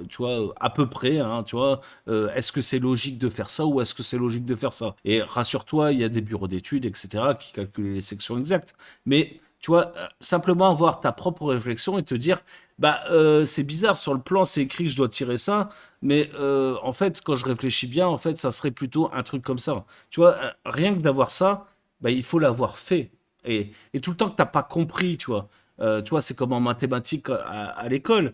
tu vois, à peu près, hein, tu vois, est-ce que c'est logique de faire ça ou est-ce que c'est logique de faire ça? Et rassure-toi, il y a des bureaux d'études, etc., qui calculent les sections exactes. Mais tu vois, simplement avoir ta propre réflexion et te dire, bah, c'est bizarre, sur le plan, c'est écrit que je dois tirer ça, mais en fait, quand je réfléchis bien, en fait, ça serait plutôt un truc comme ça. Tu vois, rien que d'avoir ça, bah, il faut l'avoir fait. Et tout le temps que t'as pas compris, tu vois, c'est comme en mathématiques à l'école.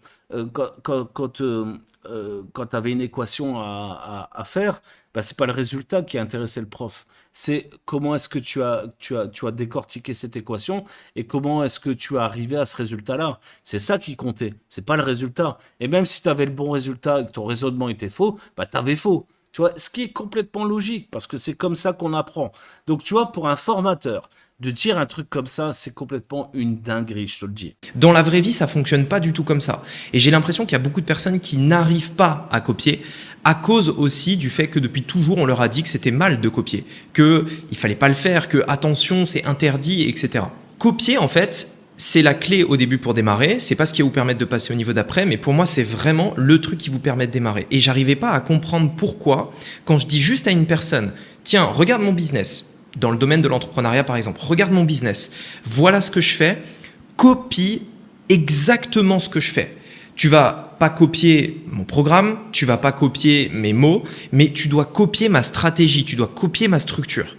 Quand tu avais une équation à faire, bah, c'est pas le résultat qui intéressait le prof. C'est comment est-ce que tu as décortiqué cette équation et comment est-ce que tu es arrivé à ce résultat-là. C'est ça qui comptait. C'est pas le résultat. Et même si tu avais le bon résultat et que ton raisonnement était faux, bah, tu avais faux. Tu vois, ce qui est complètement logique, parce que c'est comme ça qu'on apprend. Donc, tu vois, pour un formateur, de dire un truc comme ça, c'est complètement une dinguerie, je te le dis. Dans la vraie vie, ça fonctionne pas du tout comme ça. Et j'ai l'impression qu'il y a beaucoup de personnes qui n'arrivent pas à copier à cause aussi du fait que depuis toujours on leur a dit que c'était mal de copier, que il fallait pas le faire, que attention c'est interdit, etc. Copier en fait, c'est la clé au début pour démarrer. C'est pas ce qui va vous permettre de passer au niveau d'après, mais pour moi c'est vraiment le truc qui vous permet de démarrer. Et j'arrivais pas à comprendre pourquoi quand je dis juste à une personne, tiens, regarde mon business. Dans le domaine de l'entrepreneuriat par exemple, regarde mon business, voilà ce que je fais, copie exactement ce que je fais. Tu vas pas copier mon programme, tu vas pas copier mes mots, mais tu dois copier ma stratégie, tu dois copier ma structure.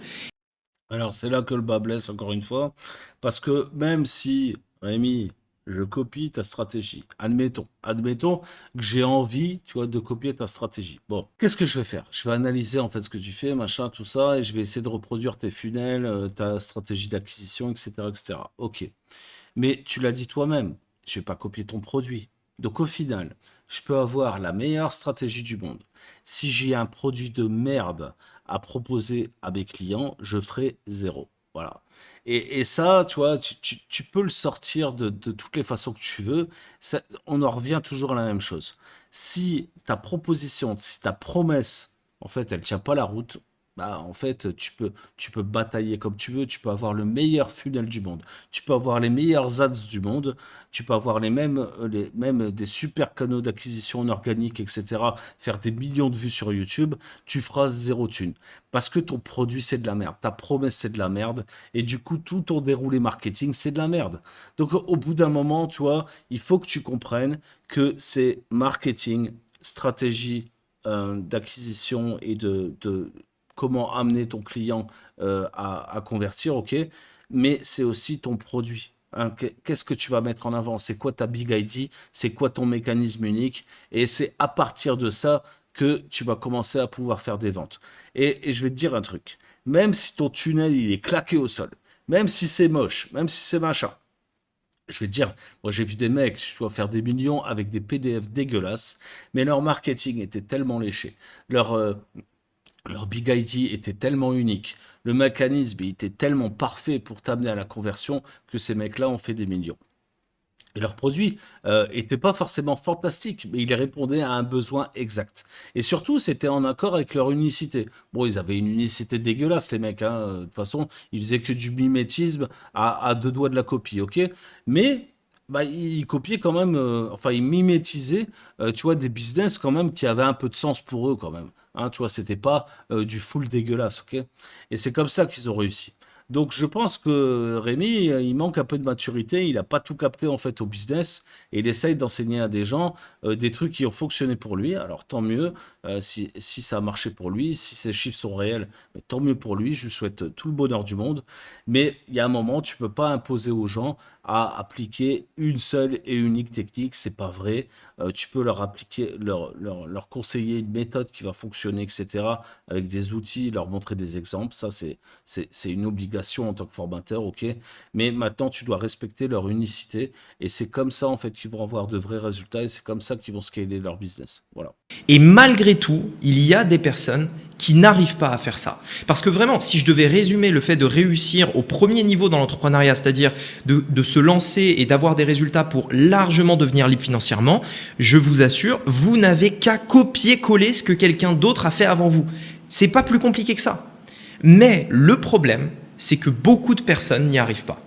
Alors, c'est là que le bas blesse, encore une fois, parce que même si, Rémi, je copie ta stratégie, admettons que j'ai envie, tu vois, de copier ta stratégie. Bon, qu'est-ce que je vais faire? Je vais analyser, en fait, ce que tu fais, machin, tout ça, et je vais essayer de reproduire tes funnels, ta stratégie d'acquisition, etc., etc. Ok. Mais tu l'as dit toi-même, je vais pas copier ton produit. Donc au final, je peux avoir la meilleure stratégie du monde. Si j'ai un produit de merde à proposer à mes clients, je ferai zéro. Voilà. Et ça, tu vois, tu peux le sortir de toutes les façons que tu veux. On en revient toujours à la même chose. Si ta proposition, si ta promesse, en fait, elle tient pas la route, bah, en fait, tu peux batailler comme tu veux, tu peux avoir le meilleur funnel du monde, tu peux avoir les meilleurs ads du monde, tu peux avoir les mêmes des super canaux d'acquisition en organique, etc., faire des millions de vues sur YouTube, tu feras zéro thune. Parce que ton produit, c'est de la merde, ta promesse, c'est de la merde, et du coup, tout ton déroulé marketing, c'est de la merde. Donc, au bout d'un moment, tu vois, il faut que tu comprennes que c'est marketing, stratégie d'acquisition et de comment amener ton client à convertir, ok, mais c'est aussi ton produit. Hein. Qu'est-ce que tu vas mettre en avant? C'est quoi ta big ID? C'est quoi ton mécanisme unique? Et c'est à partir de ça que tu vas commencer à pouvoir faire des ventes. Et je vais te dire un truc. Même si ton tunnel il est claqué au sol, même si c'est moche, même si c'est machin, Je vais te dire, moi j'ai vu des mecs, tu vois, faire des millions avec des PDF dégueulasses, mais leur marketing était tellement léché. Leur, euh, leur Big ID était tellement unique. Le mécanisme il était tellement parfait pour t'amener à la conversion que ces mecs-là ont fait des millions. Et leurs produits étaient pas forcément fantastiques, mais ils répondaient à un besoin exact. Et surtout, c'était en accord avec leur unicité. Bon, ils avaient une unicité dégueulasse, les mecs, hein. De toute façon, ils faisaient que du mimétisme à deux doigts de la copie, ok? Mais bah, ils copiaient quand même, enfin, ils mimétisaient, tu vois, des business quand même qui avaient un peu de sens pour eux quand même. Hein, tu vois, c'était pas du full dégueulasse, ok? Et c'est comme ça qu'ils ont réussi. Donc je pense que Rémi, il manque un peu de maturité, il n'a pas tout capté en fait au business et il essaye d'enseigner à des gens des trucs qui ont fonctionné pour lui. Alors tant mieux si ça a marché pour lui, si ses chiffres sont réels, mais tant mieux pour lui, je lui souhaite tout le bonheur du monde. Mais il y a un moment, tu peux pas imposer aux gens à appliquer une seule et unique technique, c'est pas vrai. Tu peux leur appliquer, leur conseiller une méthode qui va fonctionner, etc., avec des outils, leur montrer des exemples, ça c'est une obligation en tant que formateur, ok. Mais maintenant, tu dois respecter leur unicité. Et c'est comme ça, en fait, qu'ils vont avoir de vrais résultats. Et c'est comme ça qu'ils vont scaler leur business. Voilà. Et malgré tout, il y a des personnes qui n'arrivent pas à faire ça. Parce que vraiment, si je devais résumer le fait de réussir au premier niveau dans l'entrepreneuriat, c'est-à-dire de se lancer et d'avoir des résultats pour largement devenir libre financièrement, je vous assure, vous n'avez qu'à copier-coller ce que quelqu'un d'autre a fait avant vous. C'est pas plus compliqué que ça. Mais le problème, c'est que beaucoup de personnes n'y arrivent pas.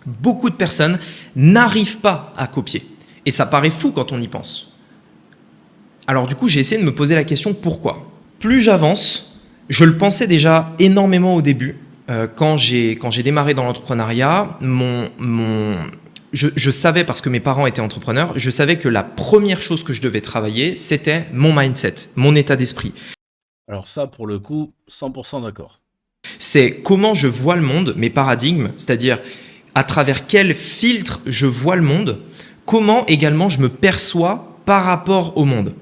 Beaucoup de personnes n'arrivent pas à copier. Et ça paraît fou quand on y pense. Alors du coup, j'ai essayé de me poser la question pourquoi. Plus j'avance, je le pensais déjà énormément au début. Quand j'ai démarré dans l'entrepreneuriat, je savais, parce que mes parents étaient entrepreneurs, je savais que la première chose que je devais travailler, c'était mon mindset, mon état d'esprit. Alors ça, pour le coup, 100% d'accord. C'est comment je vois le monde, mes paradigmes, c'est-à-dire à travers quel filtre je vois le monde, comment également je me perçois par rapport au monde.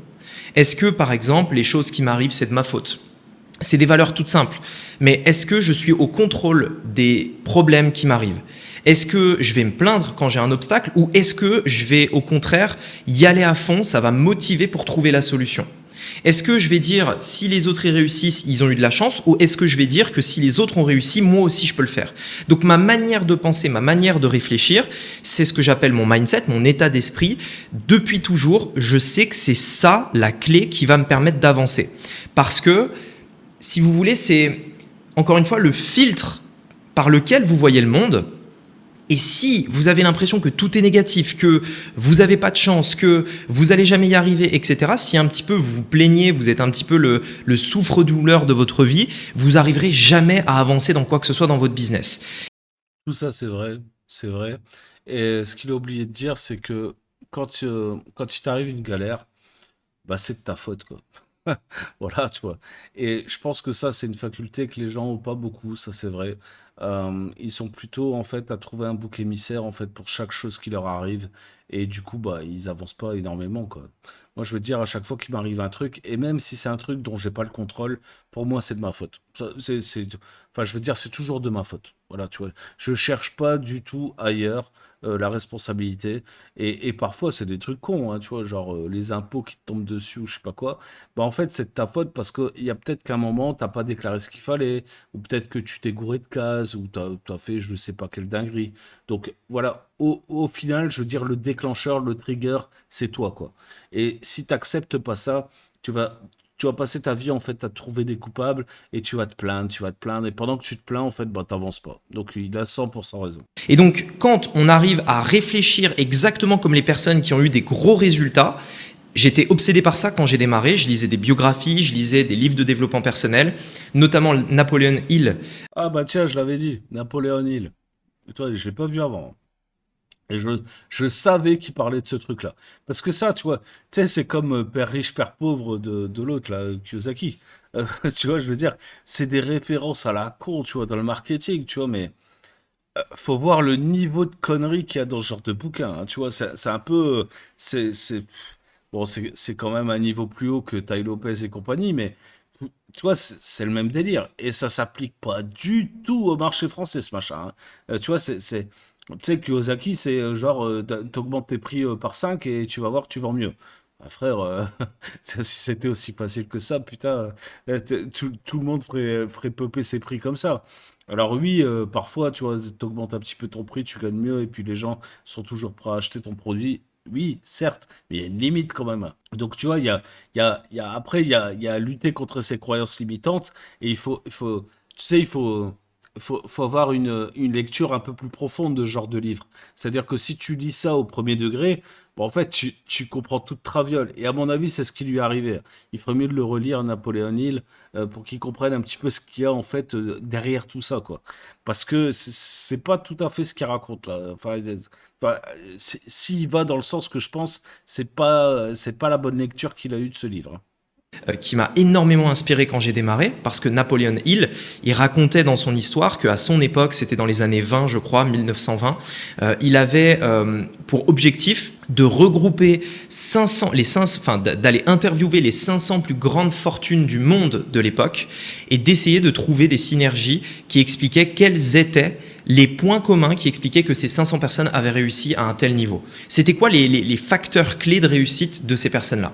Est-ce que, par exemple, les choses qui m'arrivent, c'est de ma faute? C'est des valeurs toutes simples. Mais est-ce que je suis au contrôle des problèmes qui m'arrivent? Est-ce que je vais me plaindre quand j'ai un obstacle ou est-ce que je vais au contraire y aller à fond, ça va me motiver pour trouver la solution? Est-ce que je vais dire si les autres y réussissent, ils ont eu de la chance ou est-ce que je vais dire que si les autres ont réussi, moi aussi je peux le faire? Donc ma manière de penser, ma manière de réfléchir, c'est ce que j'appelle mon mindset, mon état d'esprit. Depuis toujours, je sais que c'est ça la clé qui va me permettre d'avancer. Parce que si vous voulez, c'est encore une fois le filtre par lequel vous voyez le monde. Et si vous avez l'impression que tout est négatif, que vous n'avez pas de chance, que vous n'allez jamais y arriver, etc., si un petit peu vous vous plaignez, vous êtes un petit peu le souffre-douleur de votre vie, vous n'arriverez jamais à avancer dans quoi que ce soit dans votre business. Tout ça, c'est vrai. C'est vrai. Et ce qu'il a oublié de dire, c'est que quand il t'arrive une galère, bah, c'est de ta faute, quoi. Voilà, tu vois. Et je pense que ça, c'est une faculté que les gens ont pas beaucoup, ça c'est vrai. Ils sont plutôt en fait à trouver un bouc émissaire en fait pour chaque chose qui leur arrive. Et du coup, bah, ils avancent pas énormément, quoi. Moi, je veux dire, à chaque fois qu'il m'arrive un truc, et même si c'est un truc dont j'ai pas le contrôle, pour moi, c'est de ma faute. Enfin, je veux dire, c'est toujours de ma faute. Voilà, tu vois. Je cherche pas du tout ailleurs la responsabilité. Et parfois, c'est des trucs cons, hein, tu vois, genre les impôts qui te tombent dessus ou je sais pas quoi. Bah, en fait, c'est de ta faute parce qu'il y a peut-être qu'à un moment, t'as pas déclaré ce qu'il fallait, ou peut-être que tu t'es gouré de cases, ou t'as fait je sais pas quelle dinguerie. Donc voilà, au final, je veux dire, le déclencheur, le trigger, c'est toi, quoi. Et si t'acceptes pas ça, tu vas, tu vas passer ta vie en fait à trouver des coupables et tu vas te plaindre. Et pendant que tu te plains, en fait, bah, t'avances pas. Donc il a 100% raison. Et donc, quand on arrive à réfléchir exactement comme les personnes qui ont eu des gros résultats, j'étais obsédé par ça quand j'ai démarré. Je lisais des biographies, je lisais des livres de développement personnel, notamment Napoleon Hill. Ah bah tiens, je l'avais dit, Napoléon Hill. Et toi, je l'ai pas vu avant. Et je savais qu'il parlait de ce truc-là. Parce que ça, tu vois, tu sais, c'est comme Père riche, Père pauvre de l'autre, là, Kiyosaki. Tu vois, je veux dire, c'est des références à la con, tu vois, dans le marketing, tu vois, mais faut voir le niveau de conneries qu'il y a dans ce genre de bouquin, hein, tu vois, c'est un peu... bon, c'est quand même un niveau plus haut que Tai Lopez et compagnie, mais tu vois, c'est le même délire. Et ça s'applique pas du tout au marché français, ce machin, hein. Tu vois, Tu sais, Kiyosaki, c'est genre, t'augmentes tes prix par 5 et tu vas voir que tu vends mieux. Ah, frère, si c'était aussi facile que ça, putain, tout le monde ferait popper ses prix comme ça. Alors oui, parfois, tu vois, t'augmentes un petit peu ton prix, tu gagnes mieux, et puis les gens sont toujours prêts à acheter ton produit. Oui, certes, mais il y a une limite quand même. Donc tu vois, après, il y a à lutter contre ces croyances limitantes, et tu sais, faut avoir une lecture un peu plus profonde de ce genre de livre. C'est-à-dire que si tu lis ça au premier degré, bon, en fait, tu comprends toute traviole. Et à mon avis, c'est ce qui lui est arrivé. Il ferait mieux de le relire, Napoléon Hill, pour qu'il comprenne un petit peu ce qu'il y a en fait derrière tout ça, quoi. Parce que c'est pas tout à fait ce qu'il raconte là. S'il va dans le sens que je pense, c'est pas la bonne lecture qu'il a eue de ce livre, hein. Qui m'a énormément inspiré quand j'ai démarré, parce que Napoleon Hill, il racontait dans son histoire qu'à son époque, c'était dans les années 20, je crois, 1920, il avait pour objectif de regrouper 500, enfin, d'aller interviewer les 500 plus grandes fortunes du monde de l'époque et d'essayer de trouver des synergies qui expliquaient quels étaient les points communs qui expliquaient que ces 500 personnes avaient réussi à un tel niveau. C'était quoi les facteurs clés de réussite de ces personnes-là?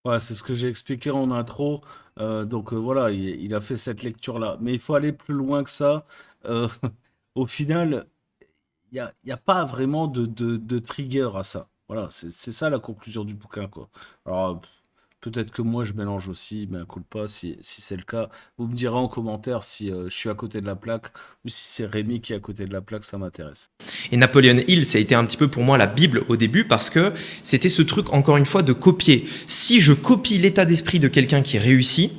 Ouais, c'est ce que j'ai expliqué en intro. Donc voilà, il a fait cette lecture-là. Mais il faut aller plus loin que ça. Euh, Au final, il y a pas vraiment de trigger à ça. Voilà, c'est ça la conclusion du bouquin, quoi. Alors, peut-être que moi je mélange aussi, mais un coup pas, si c'est le cas. Vous me direz en commentaire si je suis à côté de la plaque ou si c'est Rémi qui est à côté de la plaque, ça m'intéresse. Et Napoleon Hill, ça a été un petit peu pour moi la Bible au début parce que c'était ce truc, encore une fois, de copier. Si je copie l'état d'esprit de quelqu'un qui réussit,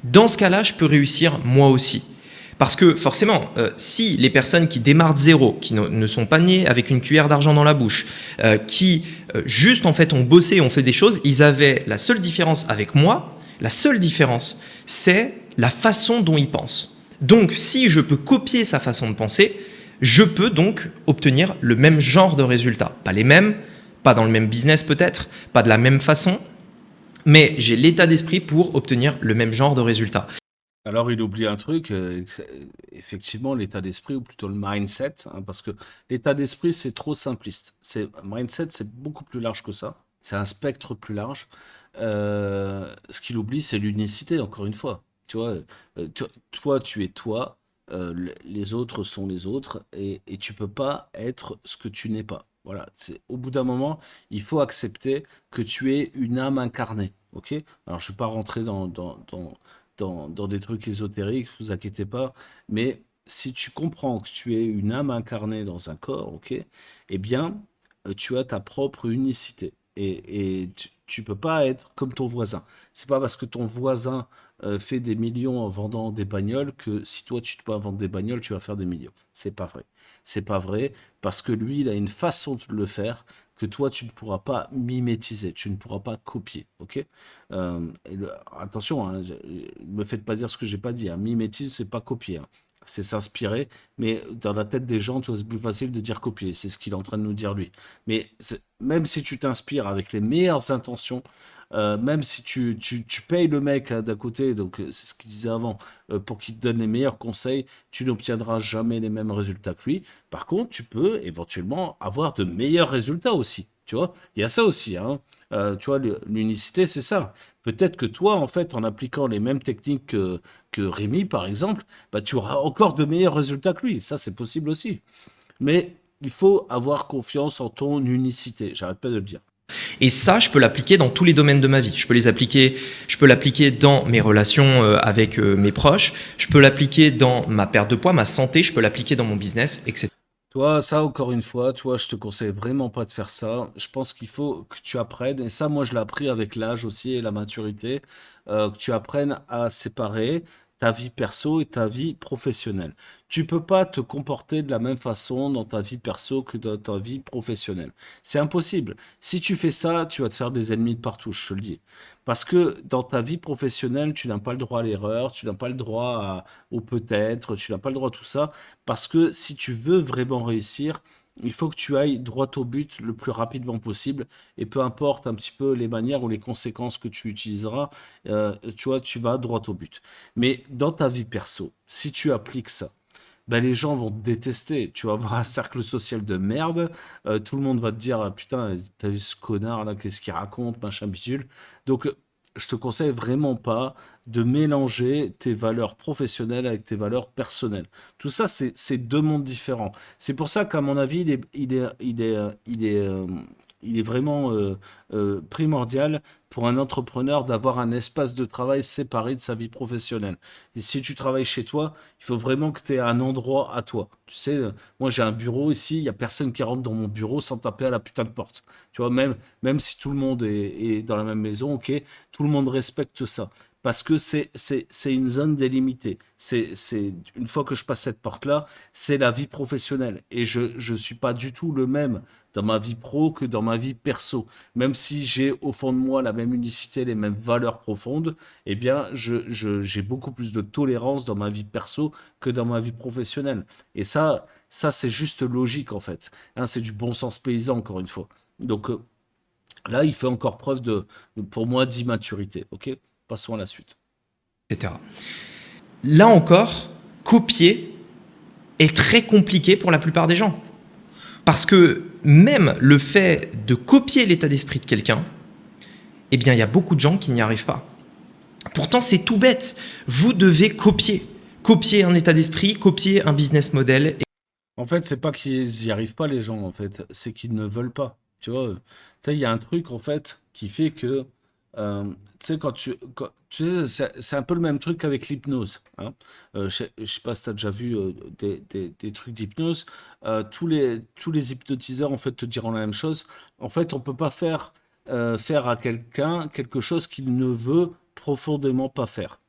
dans ce cas-là, je peux réussir moi aussi. Parce que forcément, si les personnes qui démarrent de zéro, qui ne sont pas nées avec une cuillère d'argent dans la bouche, qui juste en fait ont bossé, ont fait des choses, ils avaient la seule différence avec moi, la seule différence, c'est la façon dont ils pensent. Donc si je peux copier sa façon de penser, je peux donc obtenir le même genre de résultats. Pas les mêmes, pas dans le même business peut-être, pas de la même façon, mais j'ai l'état d'esprit pour obtenir le même genre de résultats. Alors, il oublie un truc, effectivement, l'état d'esprit, ou plutôt le mindset, hein, parce que l'état d'esprit, c'est trop simpliste. Mindset, c'est beaucoup plus large que ça. C'est un spectre plus large. Ce qu'il oublie, c'est l'unicité, encore une fois. Tu vois, toi, tu es toi, les autres sont les autres, et tu peux pas être ce que tu n'es pas. Voilà, au bout d'un moment, il faut accepter que tu es une âme incarnée. Ok? Alors, je ne vais pas rentrer dans des trucs ésotériques, vous inquiétez pas, mais si tu comprends que tu es une âme incarnée dans un corps, ok, eh bien, tu as ta propre unicité. Et tu peux pas être comme ton voisin. C'est pas parce que ton voisin fait des millions en vendant des bagnoles que si toi tu dois vendre des bagnoles, tu vas faire des millions. C'est pas vrai. C'est pas vrai parce que lui, il a une façon de le faire que toi, tu ne pourras pas mimétiser, tu ne pourras pas copier, ok? Attention, hein, ne me faites pas dire ce que j'ai pas dit, hein. Mimétisme, c'est pas copier, hein. C'est s'inspirer, mais dans la tête des gens, tu vois, c'est plus facile de dire copier. C'est ce qu'il est en train de nous dire lui. Mais même si tu t'inspires avec les meilleures intentions, même si tu payes le mec d'à côté, donc c'est ce qu'il disait avant, pour qu'il te donne les meilleurs conseils, tu n'obtiendras jamais les mêmes résultats que lui. Par contre, tu peux éventuellement avoir de meilleurs résultats aussi. Tu vois, il y a ça aussi, hein. Tu vois, l'unicité, c'est ça. Peut-être que toi, en fait, en appliquant les mêmes techniques que Rémi, par exemple, bah, tu auras encore de meilleurs résultats que lui. Ça, c'est possible aussi. Mais il faut avoir confiance en ton unicité. J'arrête pas de le dire. Et ça, je peux l'appliquer dans tous les domaines de ma vie. Je peux l'appliquer dans mes relations avec mes proches, je peux l'appliquer dans ma perte de poids, ma santé, je peux l'appliquer dans mon business, etc. Toi, ça, encore une fois, toi, je te conseille vraiment pas de faire ça. Je pense qu'il faut que tu apprennes, et ça, moi, je l'ai appris avec l'âge aussi et la maturité, que tu apprennes à séparer ta vie perso et ta vie professionnelle. Tu peux pas te comporter de la même façon dans ta vie perso que dans ta vie professionnelle. C'est impossible. Si tu fais ça, tu vas te faire des ennemis de partout, je te le dis. Parce que dans ta vie professionnelle, tu n'as pas le droit à l'erreur, tu n'as pas le droit au peut-être, tu n'as pas le droit à tout ça. Parce que si tu veux vraiment réussir, il faut que tu ailles droit au but le plus rapidement possible. Et peu importe un petit peu les manières ou les conséquences que tu utiliseras, tu vois, tu vas droit au but. Mais dans ta vie perso, si tu appliques ça, ben les gens vont te détester. Tu vas avoir un cercle social de merde. Tout le monde va te dire, ah, putain, t'as vu ce connard là, qu'est-ce qu'il raconte, machin bidule. Donc, je te conseille vraiment pas de mélanger tes valeurs professionnelles avec tes valeurs personnelles. Tout ça, c'est deux mondes différents. C'est pour ça qu'à mon avis, il est vraiment primordial pour un entrepreneur d'avoir un espace de travail séparé de sa vie professionnelle. Et si tu travailles chez toi, il faut vraiment que tu aies un endroit à toi. Tu sais, moi j'ai un bureau ici, il n'y a personne qui rentre dans mon bureau sans taper à la putain de porte. Tu vois, même si tout le monde est dans la même maison, ok, tout le monde respecte ça. Parce que c'est une zone délimitée. Une fois que je passe cette porte-là, c'est la vie professionnelle. Et je suis pas du tout le même dans ma vie pro que dans ma vie perso. Même si j'ai au fond de moi la même unicité, les mêmes valeurs profondes, eh bien, j'ai beaucoup plus de tolérance dans ma vie perso que dans ma vie professionnelle. Et ça c'est juste logique en fait. Hein, c'est du bon sens paysan, encore une fois. Donc là, il fait encore preuve pour moi, d'immaturité. Ok? Passons à la suite. etc. Là encore, copier est très compliqué pour la plupart des gens. Parce que même le fait de copier l'état d'esprit de quelqu'un, eh bien, il y a beaucoup de gens qui n'y arrivent pas. Pourtant, c'est tout bête. Vous devez copier. Copier un état d'esprit, copier un business model. En fait, c'est pas qu'ils y arrivent pas, les gens, en fait. C'est qu'ils ne veulent pas. Tu vois, il y a un truc, en fait, qui fait que, tu sais, tu sais, c'est un peu le même truc qu'avec l'hypnose. Hein. Je sais pas si tu as déjà vu des trucs d'hypnose. Tous les hypnotiseurs, en fait, te diront la même chose. En fait, on peut pas faire à quelqu'un quelque chose qu'il ne veut profondément pas faire.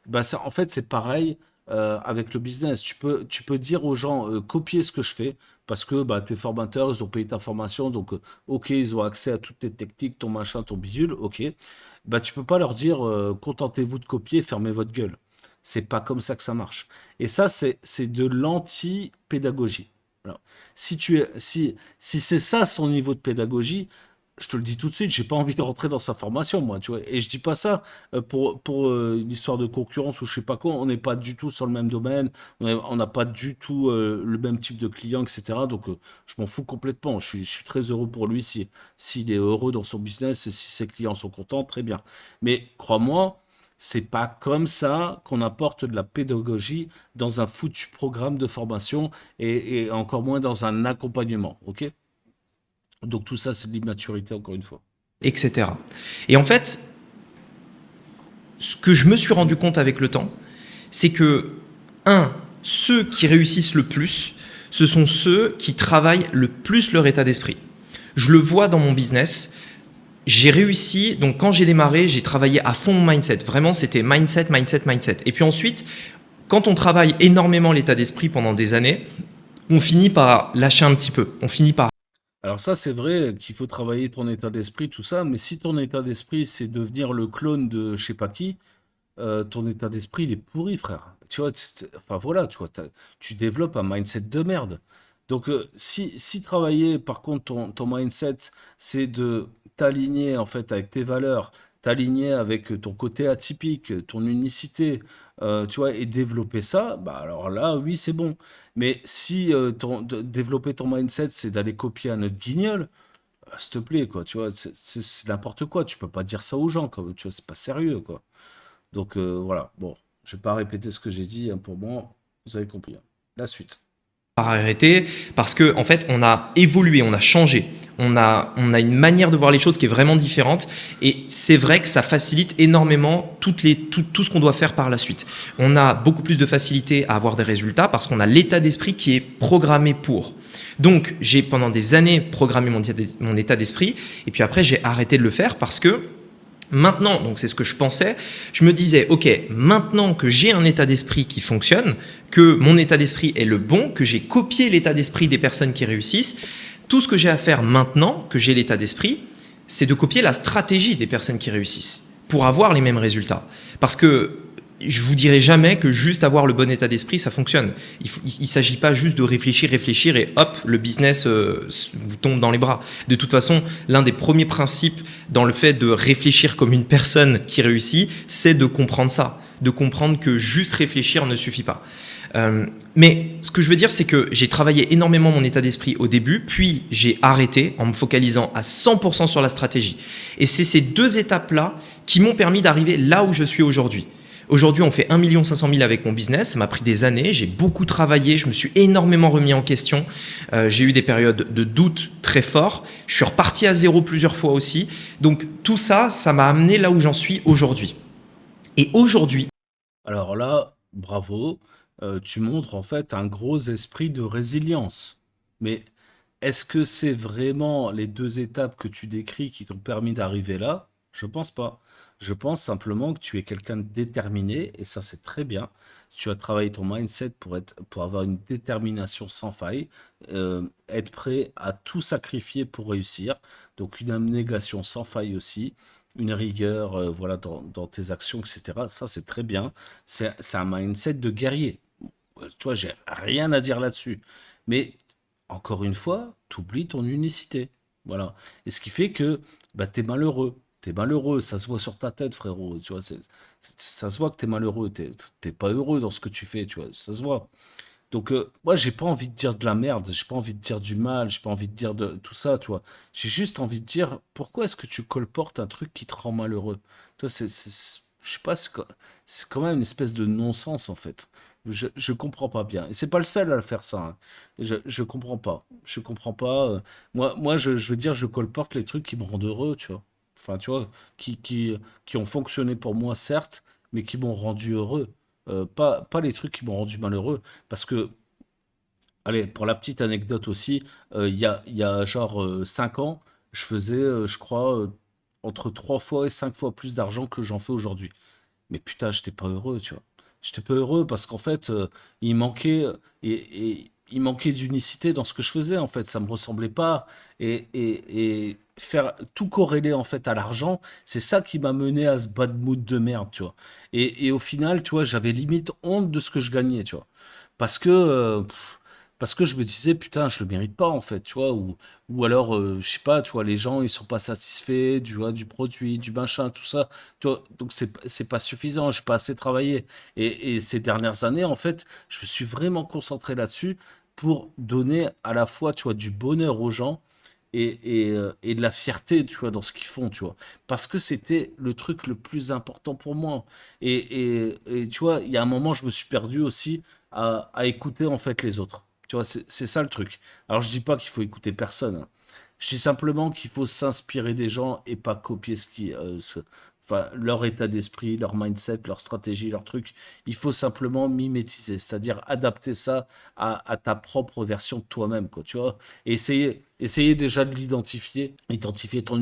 Bah ça, en fait, c'est pareil avec le business. Tu peux dire aux gens, copiez ce que je fais, parce que bah, tes formateurs, ils ont payé ta formation, donc ok, ils ont accès à toutes tes techniques, ton machin, ton bidule, ok. Bah, tu peux pas leur dire, contentez-vous de copier, fermez votre gueule. C'est pas comme ça que ça marche. Et ça, c'est de l'anti-pédagogie. Alors, si c'est ça son niveau de pédagogie, je te le dis tout de suite, j'ai pas envie de rentrer dans sa formation, moi, tu vois. Et je dis pas ça pour une histoire de concurrence ou je sais pas quoi. On n'est pas du tout sur le même domaine, on n'a pas du tout le même type de client, etc. Donc, je m'en fous complètement. Je suis très heureux pour lui s'il est heureux dans son business et si ses clients sont contents, très bien. Mais crois-moi, c'est pas comme ça qu'on apporte de la pédagogie dans un foutu programme de formation et encore moins dans un accompagnement, ok? Donc tout ça, c'est de l'immaturité, encore une fois. etc. Et en fait, ce que je me suis rendu compte avec le temps, c'est que, ceux qui réussissent le plus, ce sont ceux qui travaillent le plus leur état d'esprit. Je le vois dans mon business. J'ai réussi, donc quand j'ai démarré, j'ai travaillé à fond mon mindset. Vraiment, c'était mindset, mindset, mindset. Et puis ensuite, quand on travaille énormément l'état d'esprit pendant des années, on finit par lâcher un petit peu. On finit par... Alors ça, c'est vrai qu'il faut travailler ton état d'esprit, tout ça, mais si ton état d'esprit, c'est devenir le clone de je sais pas qui, ton état d'esprit, il est pourri, frère. Tu vois, enfin voilà, tu vois, tu développes un mindset de merde. Donc, si travailler, par contre, ton mindset, c'est de t'aligner, en fait, avec tes valeurs, t'aligner avec ton côté atypique, ton unicité, tu vois, et développer ça, bah alors là, oui, c'est bon. Mais si développer ton mindset, c'est d'aller copier un autre guignol, s'il te plaît, quoi, tu vois, c'est n'importe quoi. Tu peux pas dire ça aux gens, quoi, tu vois, c'est pas sérieux, quoi. Donc voilà, bon, je vais pas répéter ce que j'ai dit, hein, pour moi, vous avez compris. Hein. La suite. arrêter parce que en fait on a évolué, on a changé, on a une manière de voir les choses qui est vraiment différente et c'est vrai que ça facilite énormément tout ce qu'on doit faire par la suite. On a beaucoup plus de facilité à avoir des résultats parce qu'on a l'état d'esprit qui est programmé pour. Donc j'ai pendant des années programmé mon état d'esprit et puis après j'ai arrêté de le faire parce que maintenant, donc c'est ce que je pensais, je me disais, ok, maintenant que j'ai un état d'esprit qui fonctionne, que mon état d'esprit est le bon, que j'ai copié l'état d'esprit des personnes qui réussissent, tout ce que j'ai à faire maintenant que j'ai l'état d'esprit, c'est de copier la stratégie des personnes qui réussissent pour avoir les mêmes résultats. Parce que je vous dirai jamais que juste avoir le bon état d'esprit, ça fonctionne. Il s'agit pas juste de réfléchir et hop, le business vous tombe dans les bras. De toute façon, l'un des premiers principes dans le fait de réfléchir comme une personne qui réussit, c'est de comprendre ça. de comprendre que juste réfléchir ne suffit pas. Mais ce que je veux dire, c'est que j'ai travaillé énormément mon état d'esprit au début, puis j'ai arrêté en me focalisant à 100% sur la stratégie. Et c'est ces deux étapes-là qui m'ont permis d'arriver là où je suis aujourd'hui. Aujourd'hui, on fait 1 500 000 avec mon business. Ça m'a pris des années. J'ai beaucoup travaillé. Je me suis énormément remis en question. J'ai eu des périodes de doute très forts. Je suis reparti à zéro plusieurs fois aussi. Donc, tout ça, ça m'a amené là où j'en suis aujourd'hui. Et aujourd'hui… Alors là, bravo, tu montres en fait un gros esprit de résilience. Mais est-ce que c'est vraiment les deux étapes que tu décris qui t'ont permis d'arriver là? Je pense pas. Je pense simplement que tu es quelqu'un de déterminé et ça c'est très bien. Tu as travaillé ton mindset pour avoir une détermination sans faille, être prêt à tout sacrifier pour réussir. Donc une abnégation sans faille aussi, une rigueur voilà, dans tes actions, etc. Ça c'est très bien. C'est un mindset de guerrier. Tu vois, j'ai rien à dire là-dessus. Mais encore une fois, tu oublies ton unicité. Voilà. Et ce qui fait que bah, tu es malheureux. T'es malheureux, ça se voit sur ta tête, frérot. Tu vois, ça se voit que t'es malheureux. T'es pas heureux dans ce que tu fais, tu vois. Ça se voit. Donc, moi, j'ai pas envie de dire de la merde. J'ai pas envie de dire du mal. J'ai pas envie de dire de tout ça, tu vois. J'ai juste envie de dire pourquoi est-ce que tu colportes un truc qui te rend malheureux? Toi, je sais pas, c'est quand même une espèce de non-sens, en fait. Je comprends pas bien. Et c'est pas le seul à le faire ça, hein. Je comprends pas. Je comprends pas. Moi je veux dire, je colporte les trucs qui me rendent heureux, tu vois. Enfin, tu vois, qui ont fonctionné pour moi, certes, mais qui m'ont rendu heureux. Pas les trucs qui m'ont rendu malheureux. Parce que, allez, pour la petite anecdote aussi, il y a genre 5 ans, je faisais, je crois, entre 3 fois et 5 fois plus d'argent que j'en fais aujourd'hui. Mais putain, j'étais pas heureux, tu vois. J'étais pas heureux parce qu'en fait, il manquait il manquait d'unicité dans ce que je faisais, en fait. Ça me ressemblait pas. Et faire tout corréler en fait à l'argent, c'est ça qui m'a mené à ce bad mood de merde, tu vois. Et au final, tu vois, j'avais limite honte de ce que je gagnais, tu vois. Parce que, parce que je me disais, putain, je le mérite pas, en fait, tu vois. Ou alors, je sais pas, tu vois, les gens, ils sont pas satisfaits du produit, du machin, tout ça. Tu vois, donc, c'est pas suffisant, j'ai pas assez travaillé. Et ces dernières années, en fait, je me suis vraiment concentré là-dessus pour donner à la fois, tu vois, du bonheur aux gens et de la fierté, tu vois, dans ce qu'ils font, tu vois. Parce que c'était le truc le plus important pour moi. Et tu vois, il y a un moment, je me suis perdu aussi à écouter, en fait, les autres. Tu vois, c'est ça le truc. Alors, je dis pas qu'il faut écouter personne, hein. Je dis simplement qu'il faut s'inspirer des gens et pas copier enfin, leur état d'esprit, leur mindset, leur stratégie, leur truc. Il faut simplement mimétiser, c'est-à-dire adapter ça à ta propre version de toi-même, quoi, tu vois. Et essayer déjà de l'identifier, identifier ton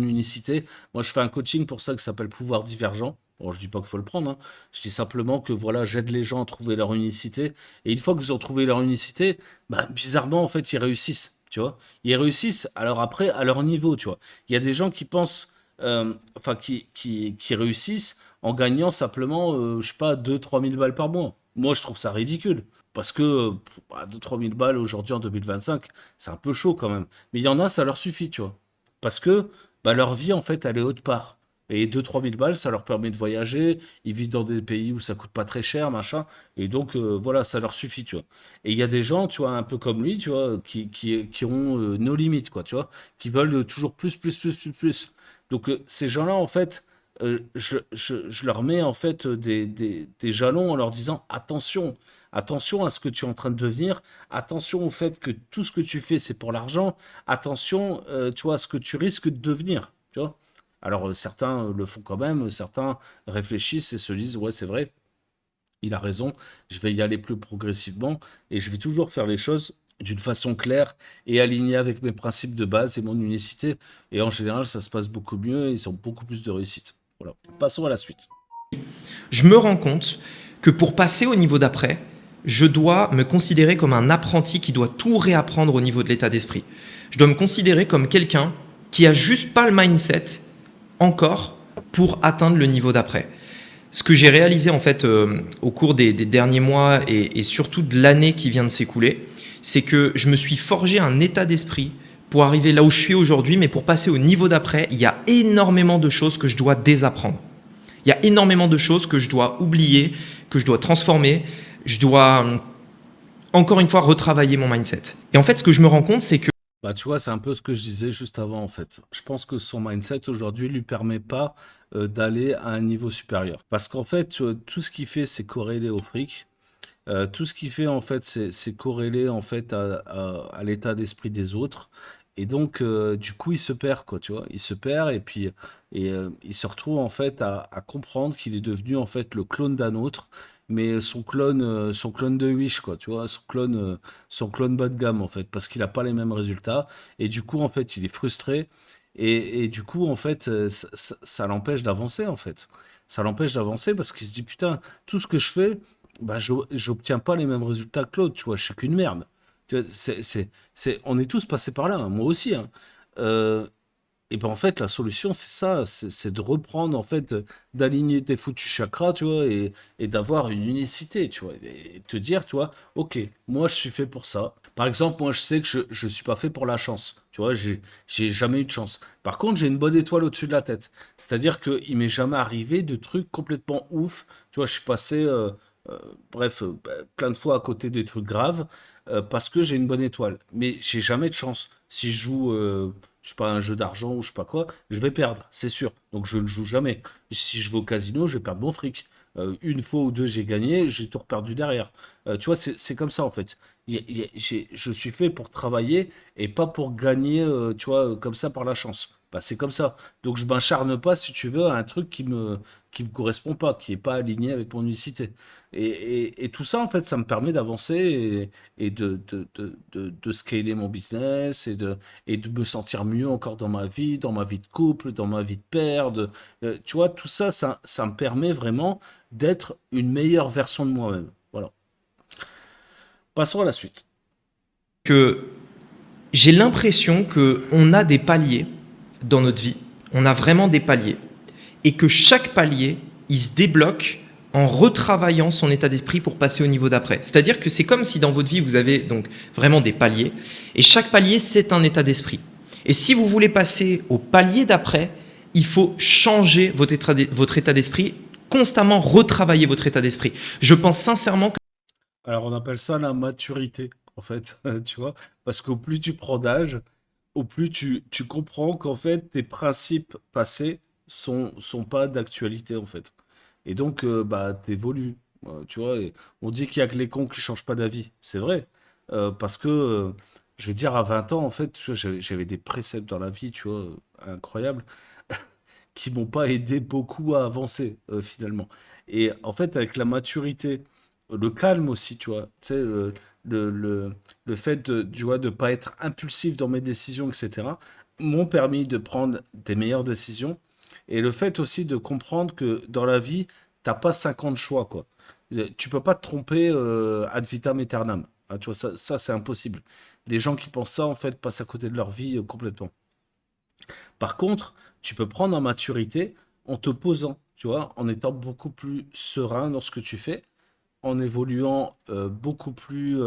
unicité. Moi, je fais un coaching pour ça qui s'appelle Pouvoir Divergent. Bon, je dis pas qu'il faut le prendre, hein. Je dis simplement que voilà, j'aide les gens à trouver leur unicité. Et une fois qu'ils ont trouvé leur unicité, bah, bizarrement, en fait, ils réussissent. Tu vois, ils réussissent. Alors après, à leur niveau, tu vois. Il y a des gens qui pensent, enfin, qui réussissent en gagnant simplement, je sais pas, 2 000 à 3 000 balles par mois. Moi, je trouve ça ridicule. Parce que 2 000 à 3 000 balles aujourd'hui en 2025, c'est un peu chaud quand même. Mais il y en a, ça leur suffit, tu vois. Parce que bah, leur vie, en fait, elle est haute part. Et 2 000 à 3 000 balles, ça leur permet de voyager. Ils vivent dans des pays où ça coûte pas très cher, machin. Et donc, voilà, ça leur suffit, tu vois. Et il y a des gens, tu vois, un peu comme lui, tu vois, qui ont nos limites, quoi, tu vois, qui veulent toujours plus, plus, plus, plus, plus. Donc, ces gens-là, en fait, je leur mets, en fait, des jalons en leur disant, attention, attention à ce que tu es en train de devenir, attention au fait que tout ce que tu fais, c'est pour l'argent, attention, tu vois, à ce que tu risques de devenir, tu vois. Alors, certains le font quand même, certains réfléchissent et se disent, ouais, c'est vrai, il a raison, je vais y aller plus progressivement et je vais toujours faire les choses d'une façon claire et alignée avec mes principes de base et mon unicité. Et en général, ça se passe beaucoup mieux et ils ont beaucoup plus de réussite. Voilà. Passons à la suite. Je me rends compte que pour passer au niveau d'après, je dois me considérer comme un apprenti qui doit tout réapprendre au niveau de l'état d'esprit. Je dois me considérer comme quelqu'un qui a juste pas le mindset encore pour atteindre le niveau d'après. Ce que j'ai réalisé en fait au cours des derniers mois et surtout de l'année qui vient de s'écouler, c'est que je me suis forgé un état d'esprit pour arriver là où je suis aujourd'hui, mais pour passer au niveau d'après, il y a énormément de choses que je dois désapprendre. Il y a énormément de choses que je dois oublier, que je dois transformer. Je dois, encore une fois, retravailler mon mindset. Et en fait, ce que je me rends compte, c'est que Bah, tu vois, c'est un peu ce que je disais juste avant, en fait. Je pense que son mindset aujourd'hui lui permet pas d'aller à un niveau supérieur. Parce qu'en fait, tout ce qu'il fait, c'est corrélé au fric. Tout ce qu'il fait, en fait, c'est corrélé, en fait, à l'état d'esprit des autres. Et donc, du coup, il se perd, quoi, tu vois. Il se perd et puis il se retrouve, en fait, à comprendre qu'il est devenu, en fait, le clone d'un autre, mais son clone de Wish, quoi, tu vois, son clone bas de gamme, en fait, parce qu'il n'a pas les mêmes résultats. Et du coup, en fait, il est frustré. Et du coup, en fait, ça l'empêche d'avancer, en fait. Ça l'empêche d'avancer parce qu'il se dit, putain, tout ce que je fais, bah, j'obtiens pas les mêmes résultats que l'autre, tu vois, je suis qu'une merde. Tu vois, on est tous passés par là, hein, moi aussi, hein. Euh, et ben en fait, la solution, c'est ça, c'est de reprendre, en fait, d'aligner tes foutus chakras, tu vois, et d'avoir une unicité, tu vois, et te dire, tu vois, ok, moi je suis fait pour ça. Par exemple, moi je sais que je suis pas fait pour la chance, tu vois, j'ai jamais eu de chance. Par contre, j'ai une bonne étoile au-dessus de la tête. C'est-à-dire qu'il m'est jamais arrivé de trucs complètement ouf, tu vois, je suis passé, euh, bref, plein de fois à côté des trucs graves, parce que j'ai une bonne étoile. Mais j'ai jamais de chance. Si je joue, je sais pas, un jeu d'argent ou je sais pas quoi, je vais perdre, c'est sûr. Donc je ne joue jamais. Si je vais au casino, je vais perdre mon fric. Une fois ou deux, j'ai gagné, j'ai tout reperdu derrière. Tu vois, c'est comme ça en fait. Je suis fait pour travailler et pas pour gagner, tu vois, comme ça par la chance. Bah, c'est comme ça. Donc je m'acharne pas, si tu veux, à un truc qui me correspond pas, qui est pas aligné avec mon unicité. Et tout ça, en fait, ça me permet d'avancer et de scaler mon business et de me sentir mieux encore dans ma vie de couple, dans ma vie de père. Tu vois, tout ça, ça me permet vraiment d'être une meilleure version de moi-même. Voilà. Passons à la suite. que j'ai l'impression qu'on a des paliers dans notre vie. On a vraiment des paliers. Et que chaque palier, il se débloque en retravaillant son état d'esprit pour passer au niveau d'après. C'est-à-dire que c'est comme si dans votre vie, vous avez donc vraiment des paliers. Et chaque palier, c'est un état d'esprit. Et si vous voulez passer au palier d'après, il faut changer votre état d'esprit, constamment retravailler votre état d'esprit. Je pense sincèrement que Alors, on appelle ça la maturité, en fait, tu vois, parce qu'au plus tu prends d'âge, au plus tu comprends qu'en fait, tes principes passés sont pas d'actualité, en fait. Et donc, bah, t'évolues, tu vois. Et on dit qu'il y a que les cons qui changent pas d'avis. C'est vrai. Parce que, je vais dire, à 20 ans, en fait, tu vois, j'avais des préceptes dans la vie, tu vois, incroyables, qui m'ont pas aidé beaucoup à avancer, finalement. Et en fait, avec la maturité, le calme aussi, tu vois, tu sais, le, le, le fait de, tu vois, de pas être impulsif dans mes décisions, etc., m'ont permis de prendre des meilleures décisions. Et le fait aussi de comprendre que dans la vie, t'as pas 50 choix, quoi. Tu peux pas te tromper ad vitam aeternam. Ah, tu vois, ça c'est impossible. Les gens qui pensent ça, en fait, passent à côté de leur vie complètement. Par contre, tu peux prendre en maturité en te posant, tu vois, en étant beaucoup plus serein dans ce que tu fais, en évoluant beaucoup plus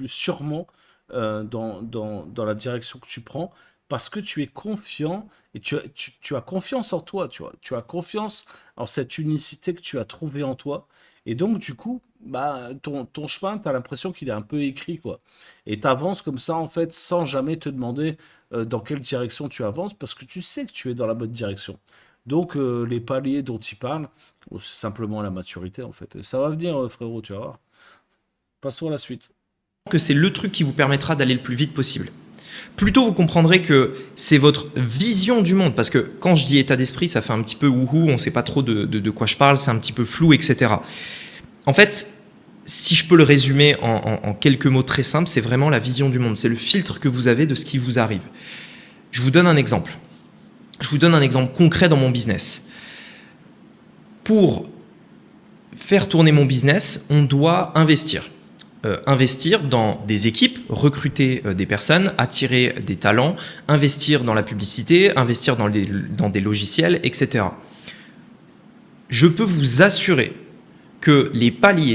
sûrement dans la direction que tu prends, parce que tu es confiant et tu as confiance en toi, tu vois. Tu as confiance en cette unicité que tu as trouvée en toi. Et donc, du coup, bah, ton chemin, tu as l'impression qu'il est un peu écrit, quoi. Et tu avances comme ça, en fait, sans jamais te demander dans quelle direction tu avances, parce que tu sais que tu es dans la bonne direction. Donc, les paliers dont il parle, c'est simplement la maturité, en fait. Et ça va venir, frérot, tu vas voir. Passons à la suite. c'est le truc qui vous permettra d'aller le plus vite possible. Plus tôt vous comprendrez que c'est votre vision du monde, parce que quand je dis état d'esprit, ça fait un petit peu wouhou, on ne sait pas trop de quoi je parle, c'est un petit peu flou, etc. En fait, si je peux le résumer en quelques mots très simples, c'est vraiment la vision du monde, c'est le filtre que vous avez de ce qui vous arrive. Je vous donne un exemple. Je vous donne un exemple concret dans mon business. Pour faire tourner mon business, on doit investir. Investir dans des équipes, recruter des personnes, attirer des talents, investir dans la publicité, investir dans des logiciels, etc. Je peux vous assurer que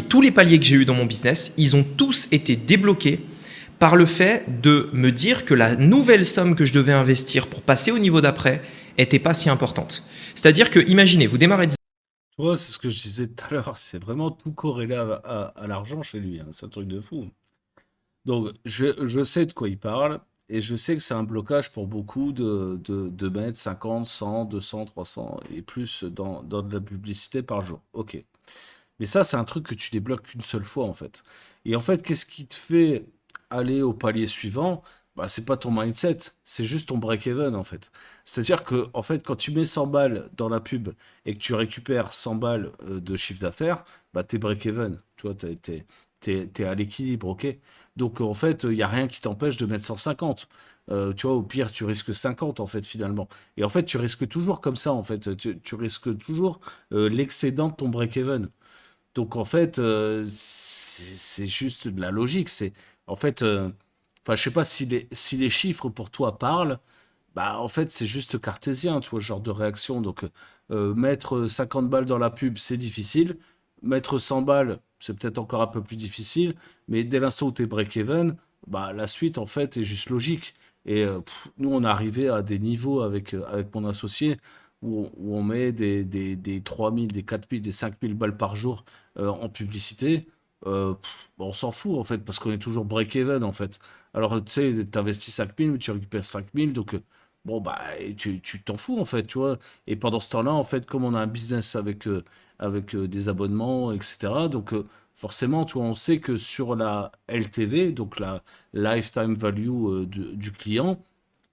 tous les paliers que j'ai eu dans mon business, ils ont tous été débloqués par le fait de me dire que la nouvelle somme que je devais investir pour passer au niveau d'après n'était pas si importante. C'est-à-dire que, imaginez, vous démarrez de... Tu vois, c'est ce que je disais tout à l'heure, c'est vraiment tout corrélé à l'argent chez lui, hein, c'est un truc de fou. Donc, je sais de quoi il parle, et je sais que c'est un blocage pour beaucoup de mettre 50, 100, 200, 300 et plus dans de la publicité par jour. Ok. Mais ça, c'est un truc que tu débloques qu'une seule fois, en fait. Et en fait, qu'est-ce qui te fait aller au palier suivant? Bah, c'est pas ton mindset, c'est juste ton break-even, en fait. C'est-à-dire que, en fait, quand tu mets 100 balles dans la pub et que tu récupères 100 balles de chiffre d'affaires, bah, t'es break-even. Tu vois, t'es à l'équilibre, ok? Donc, en fait, il n'y a rien qui t'empêche de mettre 150. Tu vois, au pire, tu risques 50, en fait, finalement. Et en fait, tu risques toujours comme ça, en fait. Tu risques toujours l'excédent de ton break-even. Donc en fait, c'est juste de la logique. C'est en fait, enfin, je sais pas si les chiffres pour toi parlent. Bah en fait, c'est juste cartésien, tu vois, ce genre de réaction. Donc mettre 50 balles dans la pub, c'est difficile. Mettre 100 balles, c'est peut-être encore un peu plus difficile. Mais dès l'instant où t'es break-even, bah la suite en fait est juste logique. Et nous, on est arrivé à des niveaux avec mon associé où on met des 3000, des 4000, des 5000 balles par jour en publicité. Bon, on s'en fout en fait parce qu'on est toujours break-even en fait. Alors tu sais, t'investis 5000 mais tu récupères 5000 donc bon bah et tu t'en fous en fait, tu vois. Et pendant ce temps-là, en fait, comme on a un business avec des abonnements, etc. Donc forcément, tu vois, on sait que sur la LTV, donc la lifetime value du client,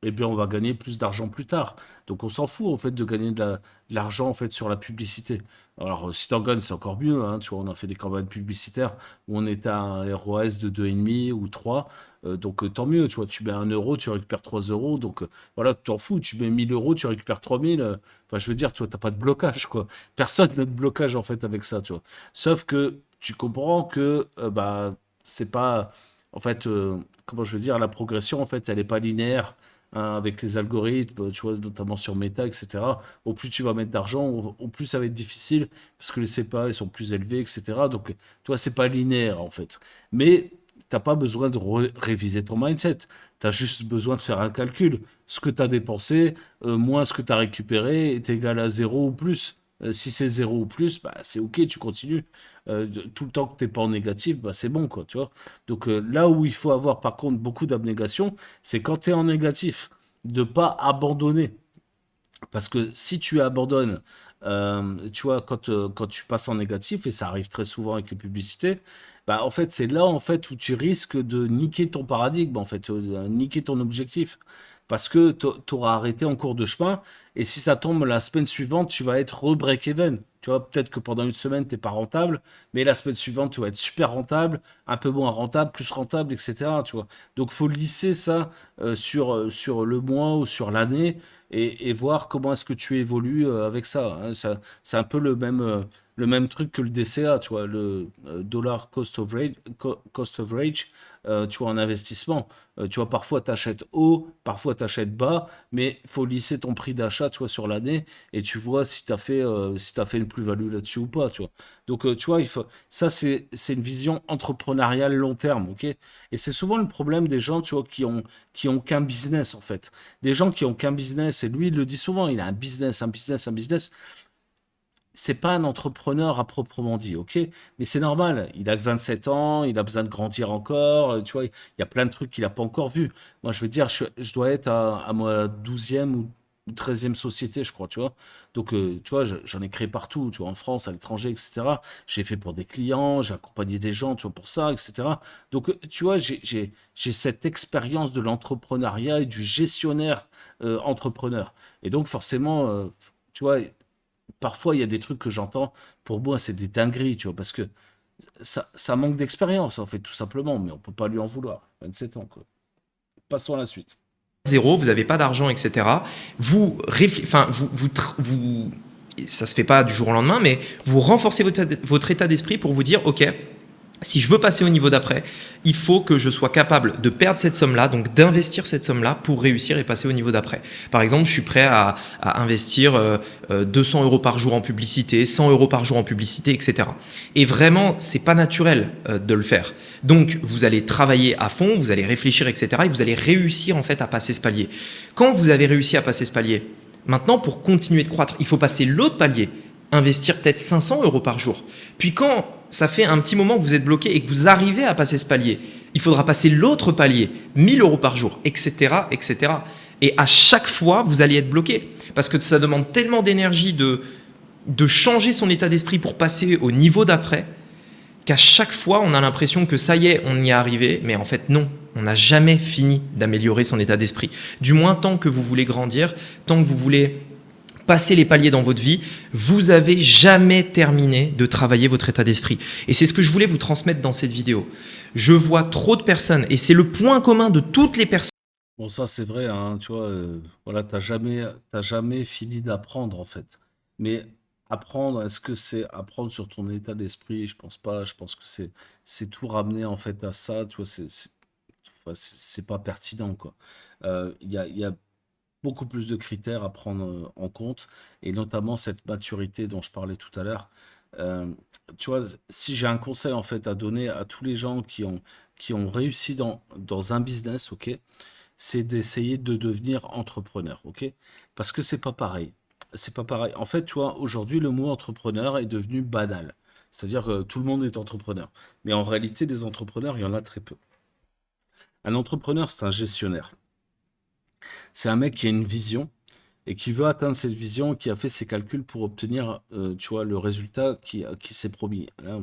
eh bien, on va gagner plus d'argent plus tard. Donc, on s'en fout, en fait, de gagner de l'argent, en fait, sur la publicité. Alors, si t'en gagnes, c'est encore mieux, hein. Tu vois, on a fait des campagnes publicitaires où on était à un ROAS de 2,5 ou 3. Donc, tant mieux, tu vois. Tu mets 1 euro, tu récupères 3 euros. Donc, voilà, tu t'en fous. Tu mets 1000 euros, tu récupères 3000. Enfin, je veux dire, tu vois, t'as pas de blocage, quoi. Personne n'a de blocage, en fait, avec ça, tu vois. Sauf que tu comprends que, bah, c'est pas... En fait, comment je veux dire, la progression, en fait, elle n'est pas linéaire, hein, avec les algorithmes, tu vois, notamment sur Meta, etc. Au plus tu vas mettre d'argent, au plus ça va être difficile, parce que les CPA, ils sont plus élevés, etc. Donc, toi, c'est pas linéaire, en fait. Mais t'as pas besoin de réviser ton mindset. Tu as juste besoin de faire un calcul. Ce que tu as dépensé, moins ce que tu as récupéré, est égal à zéro ou plus. Si c'est zéro ou plus, bah, c'est OK, tu continues. Tout le temps que tu n'es pas en négatif, bah, c'est bon, quoi, tu vois. Donc là où il faut avoir par contre beaucoup d'abnégation, c'est quand tu es en négatif, de pas abandonner. Parce que si tu abandonnes, tu vois, quand tu passes en négatif, et ça arrive très souvent avec les publicités, bah, en fait, c'est là en fait où tu risques de niquer ton paradigme, en fait, niquer ton objectif. Parce que tu auras arrêté en cours de chemin, et si ça tombe la semaine suivante, tu vas être re-break-even. Tu vois, peut-être que pendant une semaine, t'es pas rentable, mais la semaine suivante, tu vas être super rentable, un peu moins rentable, plus rentable, etc. Tu vois. Donc, faut lisser ça sur le mois ou sur l'année et voir comment est-ce que tu évolues avec ça, hein. C'est un peu le même truc que le DCA, tu vois, le dollar cost average, tu vois, en investissement. Tu vois, parfois tu achètes haut, parfois tu achètes bas, mais il faut lisser ton prix d'achat, tu vois, sur l'année et tu vois si tu fait une plus-value là-dessus ou pas, tu vois. Donc, tu vois, ça, c'est une vision entrepreneuriale long terme, ok? Et c'est souvent le problème des gens, tu vois, qui ont qu'un business, en fait. Des gens qui ont qu'un business, et lui, il le dit souvent, il a un business, un business, un business. C'est pas un entrepreneur à proprement dit, ok? Mais c'est normal, il a que 27 ans, il a besoin de grandir encore, tu vois, il y a plein de trucs qu'il a pas encore vus. Moi, je veux dire, je dois être à ma 12e ou 13e société, je crois, tu vois. Donc, tu vois, j'en ai créé partout, tu vois, en France, à l'étranger, etc. J'ai fait pour des clients, j'ai accompagné des gens, tu vois, pour ça, etc. Donc, tu vois, j'ai cette expérience de l'entrepreneuriat et du gestionnaire entrepreneur. Et donc, forcément, tu vois, parfois, il y a des trucs que j'entends, pour moi, c'est des dingueries, tu vois, parce que ça manque d'expérience, en fait, tout simplement, mais on peut pas lui en vouloir. 27 ans, quoi. Passons à la suite. zéro, vous n'avez pas d'argent, etc. Enfin, ça se fait pas du jour au lendemain, mais vous renforcez votre état d'esprit pour vous dire, ok, si je veux passer au niveau d'après, il faut que je sois capable de perdre cette somme-là, donc d'investir cette somme-là pour réussir et passer au niveau d'après. Par exemple, je suis prêt à investir 200 euros par jour en publicité, 100 euros par jour en publicité, etc. Et vraiment, c'est pas naturel de le faire. Donc, vous allez travailler à fond, vous allez réfléchir, etc. Et vous allez réussir en fait à passer ce palier. Quand vous avez réussi à passer ce palier, Maintenant, pour continuer de croître, il faut passer l'autre palier, investir peut-être 500 euros par jour. Puis quand ça fait un petit moment que vous êtes bloqué et que vous arrivez à passer ce palier, il faudra passer l'autre palier, 1000 euros par jour, etc., etc. Et à chaque fois, vous allez être bloqué. Parce que ça demande tellement d'énergie de changer son état d'esprit pour passer au niveau d'après, qu'à chaque fois, on a l'impression que ça y est, on y est arrivé, mais en fait non, on n'a jamais fini d'améliorer son état d'esprit. Du moins, tant que vous voulez grandir, tant que vous voulez passer les paliers dans votre vie, vous n'avez jamais terminé de travailler votre état d'esprit. Et c'est ce que je voulais vous transmettre dans cette vidéo. Je vois trop de personnes, et c'est le point commun de toutes les personnes. Bon, ça c'est vrai, hein, tu vois, voilà, t'as jamais fini d'apprendre en fait. Mais apprendre, est-ce que c'est apprendre sur ton état d'esprit? Je pense pas. Je pense que c'est tout ramener en fait à ça, tu vois, enfin, c'est pas pertinent quoi. Il y a beaucoup plus de critères à prendre en compte, et notamment cette maturité dont je parlais tout à l'heure. Euh, Tu vois, si j'ai un conseil en fait à donner à tous les gens qui ont réussi dans un business, ok, c'est d'essayer de devenir entrepreneur, ok? Parce que c'est pas pareil. C'est pas pareil. En fait, tu vois, aujourd'hui, le mot entrepreneur est devenu banal. C'est-à-dire que tout le monde est entrepreneur. Mais en réalité, des entrepreneurs, il y en a très peu. Un entrepreneur, c'est un gestionnaire. C'est un mec qui a une vision et qui veut atteindre cette vision, qui a fait ses calculs pour obtenir, tu vois, le résultat qui s'est promis, hein,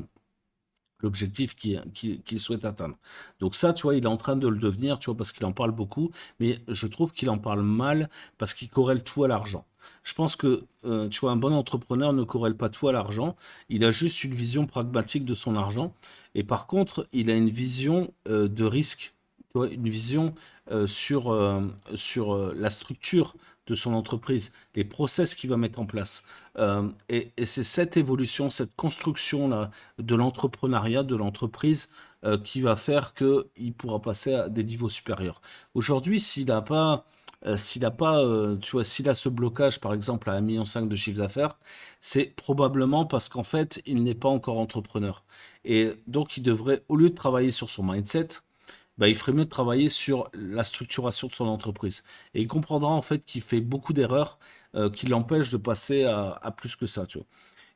l'objectif qu'il souhaite atteindre. Donc ça, tu vois, il est en train de le devenir, tu vois, parce qu'il en parle beaucoup, mais je trouve qu'il en parle mal parce qu'il corrèle tout à l'argent. Je pense que, tu vois, un bon entrepreneur ne corrèle pas tout à l'argent, il a juste une vision pragmatique de son argent, et par contre, il a une vision de risque, tu vois, une vision sur la structure de son entreprise, les process qu'il va mettre en place. Et c'est cette évolution, cette construction-là de l'entrepreneuriat, de l'entreprise, qui va faire qu'il pourra passer à des niveaux supérieurs. Aujourd'hui, s'il n'a pas, tu vois, s'il a ce blocage, par exemple, à 1,5 million de chiffre d'affaires, c'est probablement parce qu'en fait, il n'est pas encore entrepreneur. Et donc, il devrait, au lieu de travailler sur son mindset, bah, il ferait mieux de travailler sur la structuration de son entreprise. Et il comprendra en fait qu'il fait beaucoup d'erreurs qui l'empêchent de passer à plus que ça, tu vois.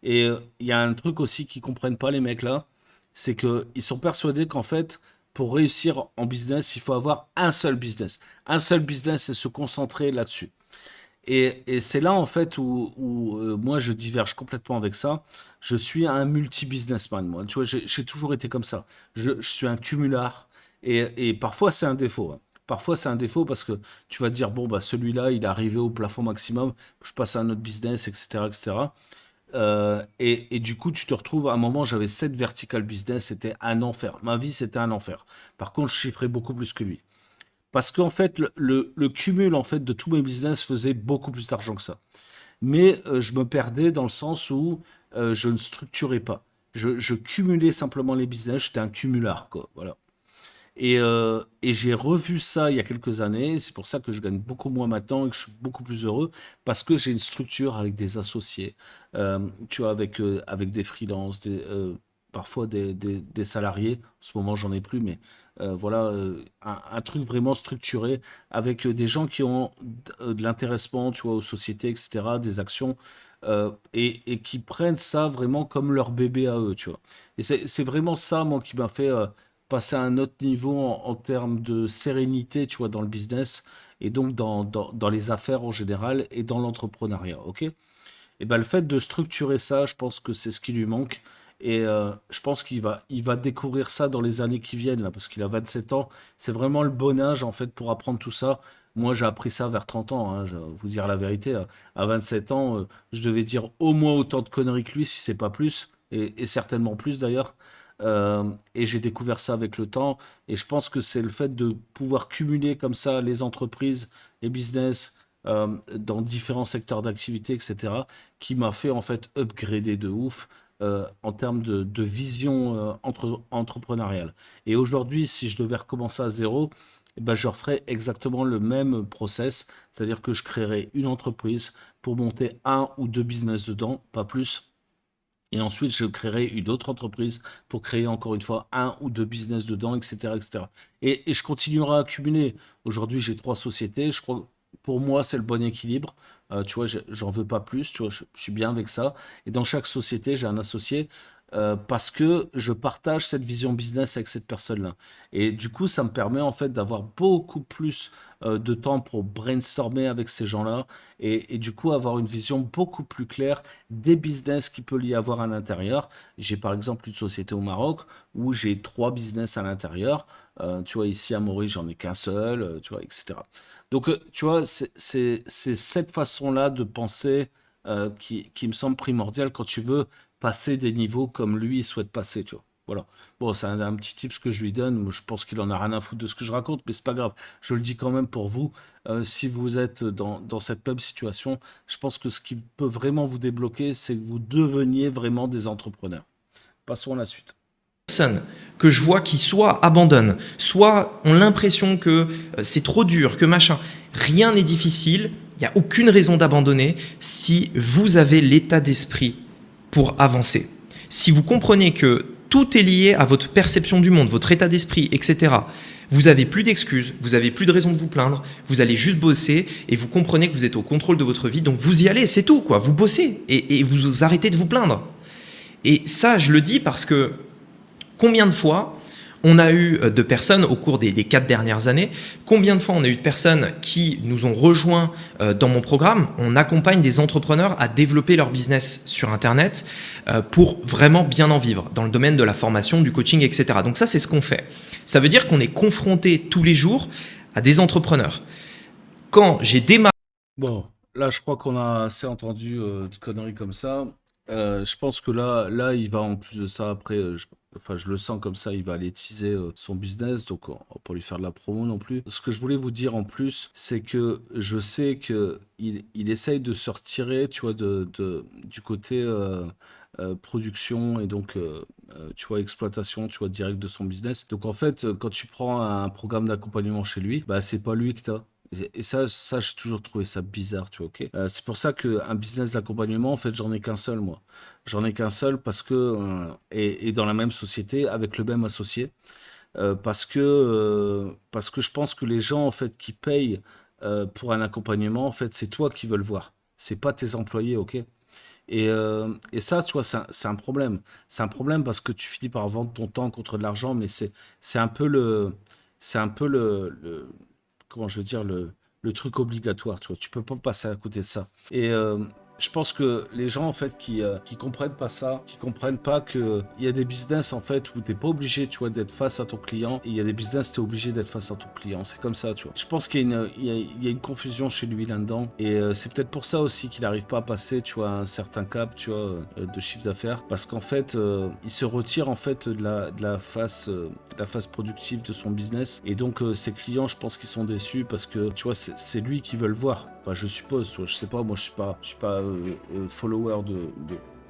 Et il y a un truc aussi qu'ils comprennent pas, les mecs là, c'est qu'ils sont persuadés qu'en fait, pour réussir en business, il faut avoir un seul business. Un seul business et se concentrer là-dessus. Et c'est là en fait où moi je diverge complètement avec ça. Je suis un multi-businessman, moi. Tu vois, j'ai toujours été comme ça. Je suis un cumulard. Et parfois c'est un défaut, hein. Parfois c'est un défaut parce que tu vas te dire, bon, bah celui-là, il est arrivé au plafond maximum, je passe à un autre business, etc. etc. Et du coup, tu te retrouves, à un moment, j'avais 7 vertical business, c'était un enfer. Ma vie, c'était un enfer. Par contre, je chiffrais beaucoup plus que lui. Parce qu'en fait, le cumul en fait, de tous mes business faisait beaucoup plus d'argent que ça. Mais je me perdais dans le sens où je ne structurais pas. Je cumulais simplement les business, j'étais un cumulard, quoi. Voilà. Et j'ai revu ça il y a quelques années. C'est pour ça que je gagne beaucoup moins maintenant et que je suis beaucoup plus heureux parce que j'ai une structure avec des associés, tu vois, avec des freelances, parfois des salariés. En ce moment, j'en ai plus, mais voilà, un truc vraiment structuré avec des gens qui ont de l'intéressement, tu vois, aux sociétés, etc., des actions. Et qui prennent ça vraiment comme leur bébé à eux, tu vois. Et c'est vraiment ça, moi, qui m'a fait passer à un autre niveau en termes de sérénité, tu vois, dans le business et donc dans les affaires en général et dans l'entrepreneuriat, ok? Et ben le fait de structurer ça, je pense que c'est ce qui lui manque. Et je pense qu'il va découvrir ça dans les années qui viennent, là, parce qu'il a 27 ans. C'est vraiment le bon âge, en fait, pour apprendre tout ça. Moi, j'ai appris ça vers 30 ans, hein, je vais vous dire la vérité. À 27 ans, je devais dire au moins autant de conneries que lui, si c'est pas plus, et certainement plus d'ailleurs. Et j'ai découvert ça avec le temps. Et je pense que c'est le fait de pouvoir cumuler comme ça les entreprises, les business, dans différents secteurs d'activité, etc., qui m'a fait en fait upgrader de ouf en termes de vision entrepreneuriale. Et aujourd'hui, si je devais recommencer à zéro, eh ben, je referais exactement le même process, c'est-à-dire que je créerais une entreprise pour monter un ou deux business dedans, pas plus. Et ensuite, je créerai une autre entreprise pour créer encore une fois un ou deux business dedans, etc., etc. Et je continuerai à accumuler. Aujourd'hui, j'ai trois sociétés. Je crois que pour moi, c'est le bon équilibre. Tu vois, j'en veux pas plus, tu vois, je suis bien avec ça. Et dans chaque société, j'ai un associé parce que je partage cette vision business avec cette personne-là. Et du coup, ça me permet en fait d'avoir beaucoup plus de temps pour brainstormer avec ces gens-là et du coup avoir une vision beaucoup plus claire des business qu'il peut y avoir à l'intérieur. J'ai par exemple une société au Maroc où j'ai 3 business à l'intérieur. Tu vois, ici à Maurice, j'en ai qu'un seul, tu vois, etc. Donc, tu vois, c'est cette façon-là de penser qui me semble primordiale quand tu veux passer des niveaux comme lui il souhaite passer, tu vois. Voilà. Bon, c'est un petit tip que je lui donne. Moi, je pense qu'il en a rien à foutre de ce que je raconte, mais c'est pas grave. Je le dis quand même pour vous. Si vous êtes dans cette même situation, je pense que ce qui peut vraiment vous débloquer, c'est que vous deveniez vraiment des entrepreneurs. Passons à la suite. Personnes que je vois qui soit abandonnent, soit ont l'impression que c'est trop dur, que machin. Rien n'est difficile, il n'y a aucune raison d'abandonner si vous avez l'état d'esprit pour avancer. Si vous comprenez que tout est lié à votre perception du monde, votre état d'esprit, etc., vous n'avez plus d'excuses, vous n'avez plus de raison de vous plaindre, vous allez juste bosser et vous comprenez que vous êtes au contrôle de votre vie, donc vous y allez, c'est tout, quoi. Vous bossez et vous arrêtez de vous plaindre. Et ça, je le dis parce que combien de fois on a eu de personnes au cours des 4 dernières années, combien de fois on a eu de personnes qui nous ont rejoints dans mon programme. On accompagne des entrepreneurs à développer leur business sur Internet pour vraiment bien en vivre dans le domaine de la formation, du coaching, etc. Donc ça, c'est ce qu'on fait. Ça veut dire qu'on est confronté tous les jours à des entrepreneurs. Quand j'ai démarré... Bon, là, je crois qu'on a assez entendu de conneries comme ça. Je pense que là, il va en plus de ça après. Enfin, je le sens comme ça, il va aller teaser son business, donc on va pas lui faire de la promo non plus. Ce que je voulais vous dire en plus, c'est que je sais que il essaye de se retirer, tu vois, du côté production et donc, tu vois, exploitation, tu vois, direct de son business. Donc en fait, quand tu prends un programme d'accompagnement chez lui, bah c'est pas lui que t'as. Et ça, j'ai toujours trouvé ça bizarre, tu vois, ok? C'est pour ça qu'un business d'accompagnement, en fait, j'en ai qu'un seul, moi. J'en ai qu'un seul parce que, et dans la même société, avec le même associé, parce que je pense que les gens, en fait, qui payent pour un accompagnement, en fait, c'est toi qui veux le voir. C'est pas tes employés, ok? Et ça, tu vois, c'est un problème. C'est un problème parce que tu finis par vendre ton temps contre de l'argent, mais c'est un peu c'est un peu comment je veux dire, le truc obligatoire, tu vois. Tu peux pas passer à côté de ça. Et je pense que les gens, en fait, qui comprennent pas ça, qui comprennent pas que il y a des business, en fait, où t'es pas obligé, tu vois, d'être face à ton client, et il y a des business, t'es obligé d'être face à ton client. C'est comme ça, tu vois. Je pense qu'il y a il y a une confusion chez lui là-dedans, et c'est peut-être pour ça aussi qu'il n'arrive pas à passer, tu vois, un certain cap, tu vois, de chiffre d'affaires, parce qu'en fait, il se retire, en fait, de la phase productive de son business, et donc ses clients, je pense qu'ils sont déçus parce que, tu vois, c'est lui qui veut le voir. Enfin, je suppose, je sais pas, moi je suis pas follower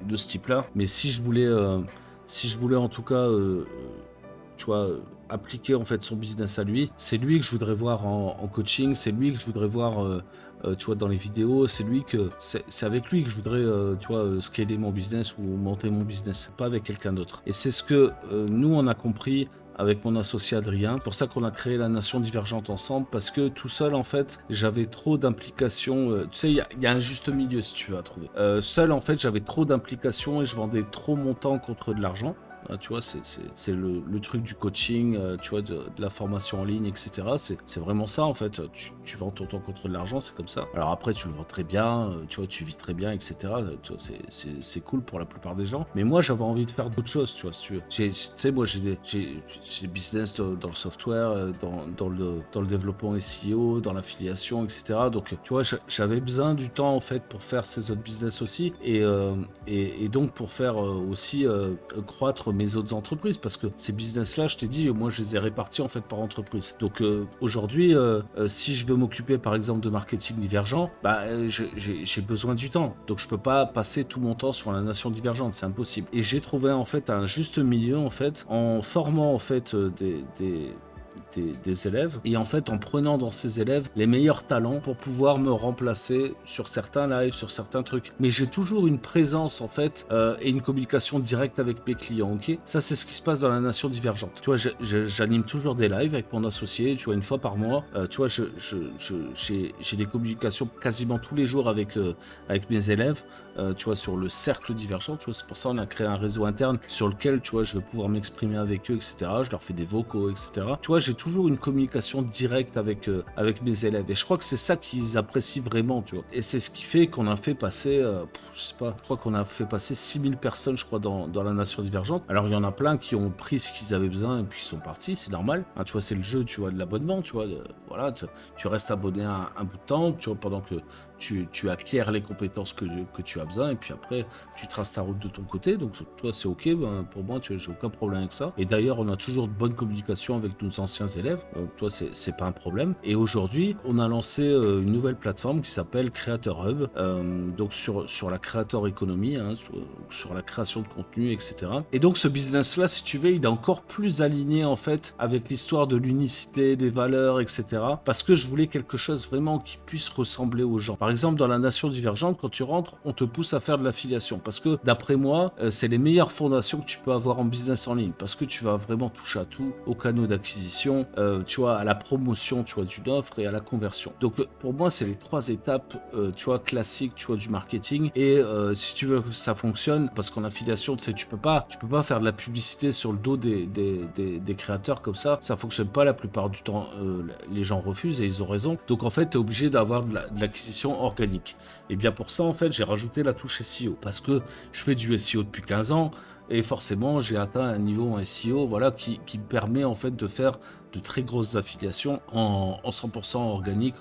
de ce type-là. Mais si je voulais en tout cas, tu vois, appliquer en fait son business à lui, c'est lui que je voudrais voir en coaching, c'est lui que je voudrais voir, tu vois, dans les vidéos, c'est avec lui que je voudrais, tu vois, scaler mon business ou monter mon business, pas avec quelqu'un d'autre. Et c'est ce que nous on a compris avec mon associé Adrien. C'est pour ça qu'on a créé la Nation Divergente ensemble, parce que tout seul, en fait, j'avais trop d'implications. Tu sais, il y a un juste milieu, si tu veux, à trouver. Seul, en fait, j'avais trop d'implications et je vendais trop mon temps contre de l'argent. Tu vois, c'est le truc du coaching, tu vois, de la formation en ligne, etc. C'est vraiment ça, en fait. Tu vends ton temps contre de l'argent, c'est comme ça. Alors après, tu le vends très bien, tu vois, tu vis très bien, etc. Tu vois, c'est cool pour la plupart des gens. Mais moi, j'avais envie de faire d'autres choses, tu vois, si tu veux. Tu sais, moi, j'ai des business dans le software, dans le développement SEO, dans l'affiliation, etc. Donc, tu vois, j'avais besoin du temps, en fait, pour faire ces autres business aussi. Et donc, pour faire aussi croître mes autres entreprises, parce que ces business-là, je t'ai dit, moi, je les ai répartis en fait par entreprise. Donc aujourd'hui, si je veux m'occuper par exemple de marketing divergent, bah, j'ai besoin du temps. Donc je peux pas passer tout mon temps sur la Nation Divergente, c'est impossible. Et j'ai trouvé en fait un juste milieu en fait, en formant en fait des élèves, et en fait en prenant dans ces élèves les meilleurs talents pour pouvoir me remplacer sur certains lives, sur certains trucs. Mais j'ai toujours une présence en fait et une communication directe avec mes clients, ok? Ça c'est ce qui se passe dans la Nation Divergente. Tu vois, j'anime toujours des lives avec mon associé, tu vois, une fois par mois. Tu vois, j'ai des communications quasiment tous les jours avec mes élèves, tu vois, sur le cercle divergent. Tu vois, c'est pour ça qu'on a créé un réseau interne sur lequel, tu vois, je vais pouvoir m'exprimer avec eux, etc. Je leur fais des vocaux, etc. Tu vois, j'ai toujours une communication directe avec mes élèves, et je crois que c'est ça qu'ils apprécient vraiment, tu vois. Et c'est ce qui fait qu'on a fait passer, je sais pas, je crois qu'on a fait passer 6000 personnes, je crois, dans la Nation Divergente. Alors il y en a plein qui ont pris ce qu'ils avaient besoin et puis ils sont partis, c'est normal. Hein, tu vois, c'est le jeu, tu vois, de l'abonnement, tu vois. Voilà, tu restes abonné un bout de temps, tu vois, pendant que tu acquiers les compétences que tu as besoin, et puis après tu traces ta route de ton côté. Donc tu vois, c'est ok, ben, pour moi, tu vois, j'ai aucun problème avec ça. Et d'ailleurs, on a toujours de bonnes communications avec nos anciens élèves, tu vois, c'est pas un problème. Et aujourd'hui, on a lancé une nouvelle plateforme qui s'appelle Creator Hub, donc sur la Creator Economy, hein, sur la création de contenu, etc. Et donc ce business là, si tu veux, il est encore plus aligné en fait avec l'histoire de l'unicité, des valeurs, etc. Parce que je voulais quelque chose vraiment qui puisse ressembler aux gens. Par exemple, dans la Nation Divergente, quand tu rentres, on te pousse à faire de l'affiliation, parce que d'après moi, c'est les meilleures fondations que tu peux avoir en business en ligne, parce que tu vas vraiment toucher à tout, aux canaux d'acquisition, tu vois, à la promotion, tu vois, d'une offre, et à la conversion. Donc pour moi, c'est les 3 étapes, tu vois, classiques, tu vois, du marketing. Et si tu veux que ça fonctionne, parce qu'en affiliation, tu sais, tu peux pas faire de la publicité sur le dos des créateurs comme ça fonctionne pas la plupart du temps. Les gens refusent, et ils ont raison. Donc en fait, tu es obligé d'avoir de l'acquisition organique. Et bien pour ça, en fait, j'ai rajouté la touche SEO, parce que je fais du SEO depuis 15 ans, et forcément, j'ai atteint un niveau en SEO, voilà, qui me permet en fait de faire de très grosses affiliations en 100% organique,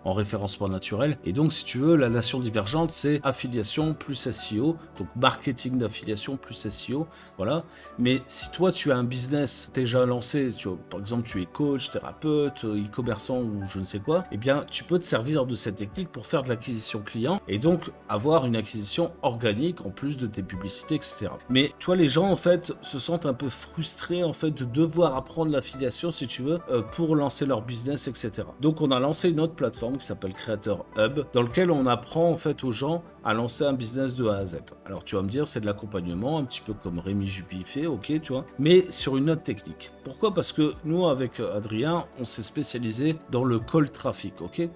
en référencement naturel. Et donc, si tu veux, la Nation Divergente, c'est affiliation plus SEO, donc marketing d'affiliation plus SEO, voilà. Mais si toi, tu as un business déjà lancé, tu vois, par exemple, tu es coach, thérapeute, e-commerçant ou je ne sais quoi, eh bien, tu peux te servir de cette technique pour faire de l'acquisition client, et donc avoir une acquisition organique en plus de tes publicités, etc. Mais tu vois, les gens, en fait, se sentent un peu frustrés, en fait, de devoir apprendre l'affiliation, si tu veux, pour lancer leur business, etc. Donc, on a lancé une autre plateforme qui s'appelle Creator Hub, dans lequel on apprend, en fait, aux gens à lancer un business de A à Z. Alors, tu vas me dire, c'est de l'accompagnement, un petit peu comme Rémi Jupy fait, ok, tu vois, mais sur une autre technique. Pourquoi? Parce que nous, avec Adrien, on s'est spécialisé dans le cold traffic, ok?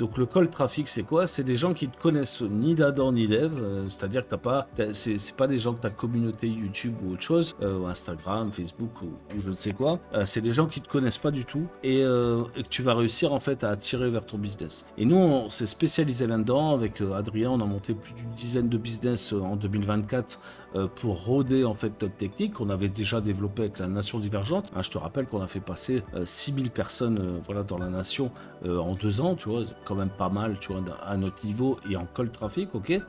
Donc le cold traffic, c'est quoi? C'est des gens qui te connaissent ni d'Adam ni d'Ève, c'est-à-dire que c'est pas des gens de ta communauté YouTube ou autre chose, ou Instagram, Facebook ou je ne sais quoi. C'est des gens qui te connaissent pas du tout, et que tu vas réussir en fait à attirer vers ton business. Et nous, on s'est spécialisé là-dedans. Avec Adrien, on a monté plus d'une dizaine de business en 2024 pour rôder en fait notre technique qu'on avait déjà développé avec la Nation Divergente. Hein, je te rappelle qu'on a fait passer 6000 personnes voilà, dans la Nation en 2 ans, tu vois, quand même pas mal, tu vois, à notre niveau et en cold traffic, ok.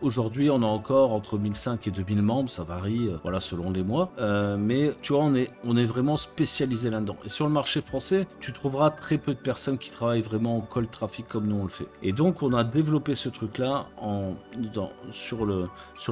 Aujourd'hui, on a encore entre 1500 et 2000 membres, ça varie, voilà, selon les mois, mais tu vois, on est vraiment spécialisé là-dedans. Et sur le marché français, tu trouveras très peu de personnes qui travaillent vraiment en cold traffic comme nous on le fait. Et donc, on a développé ce truc-là sur le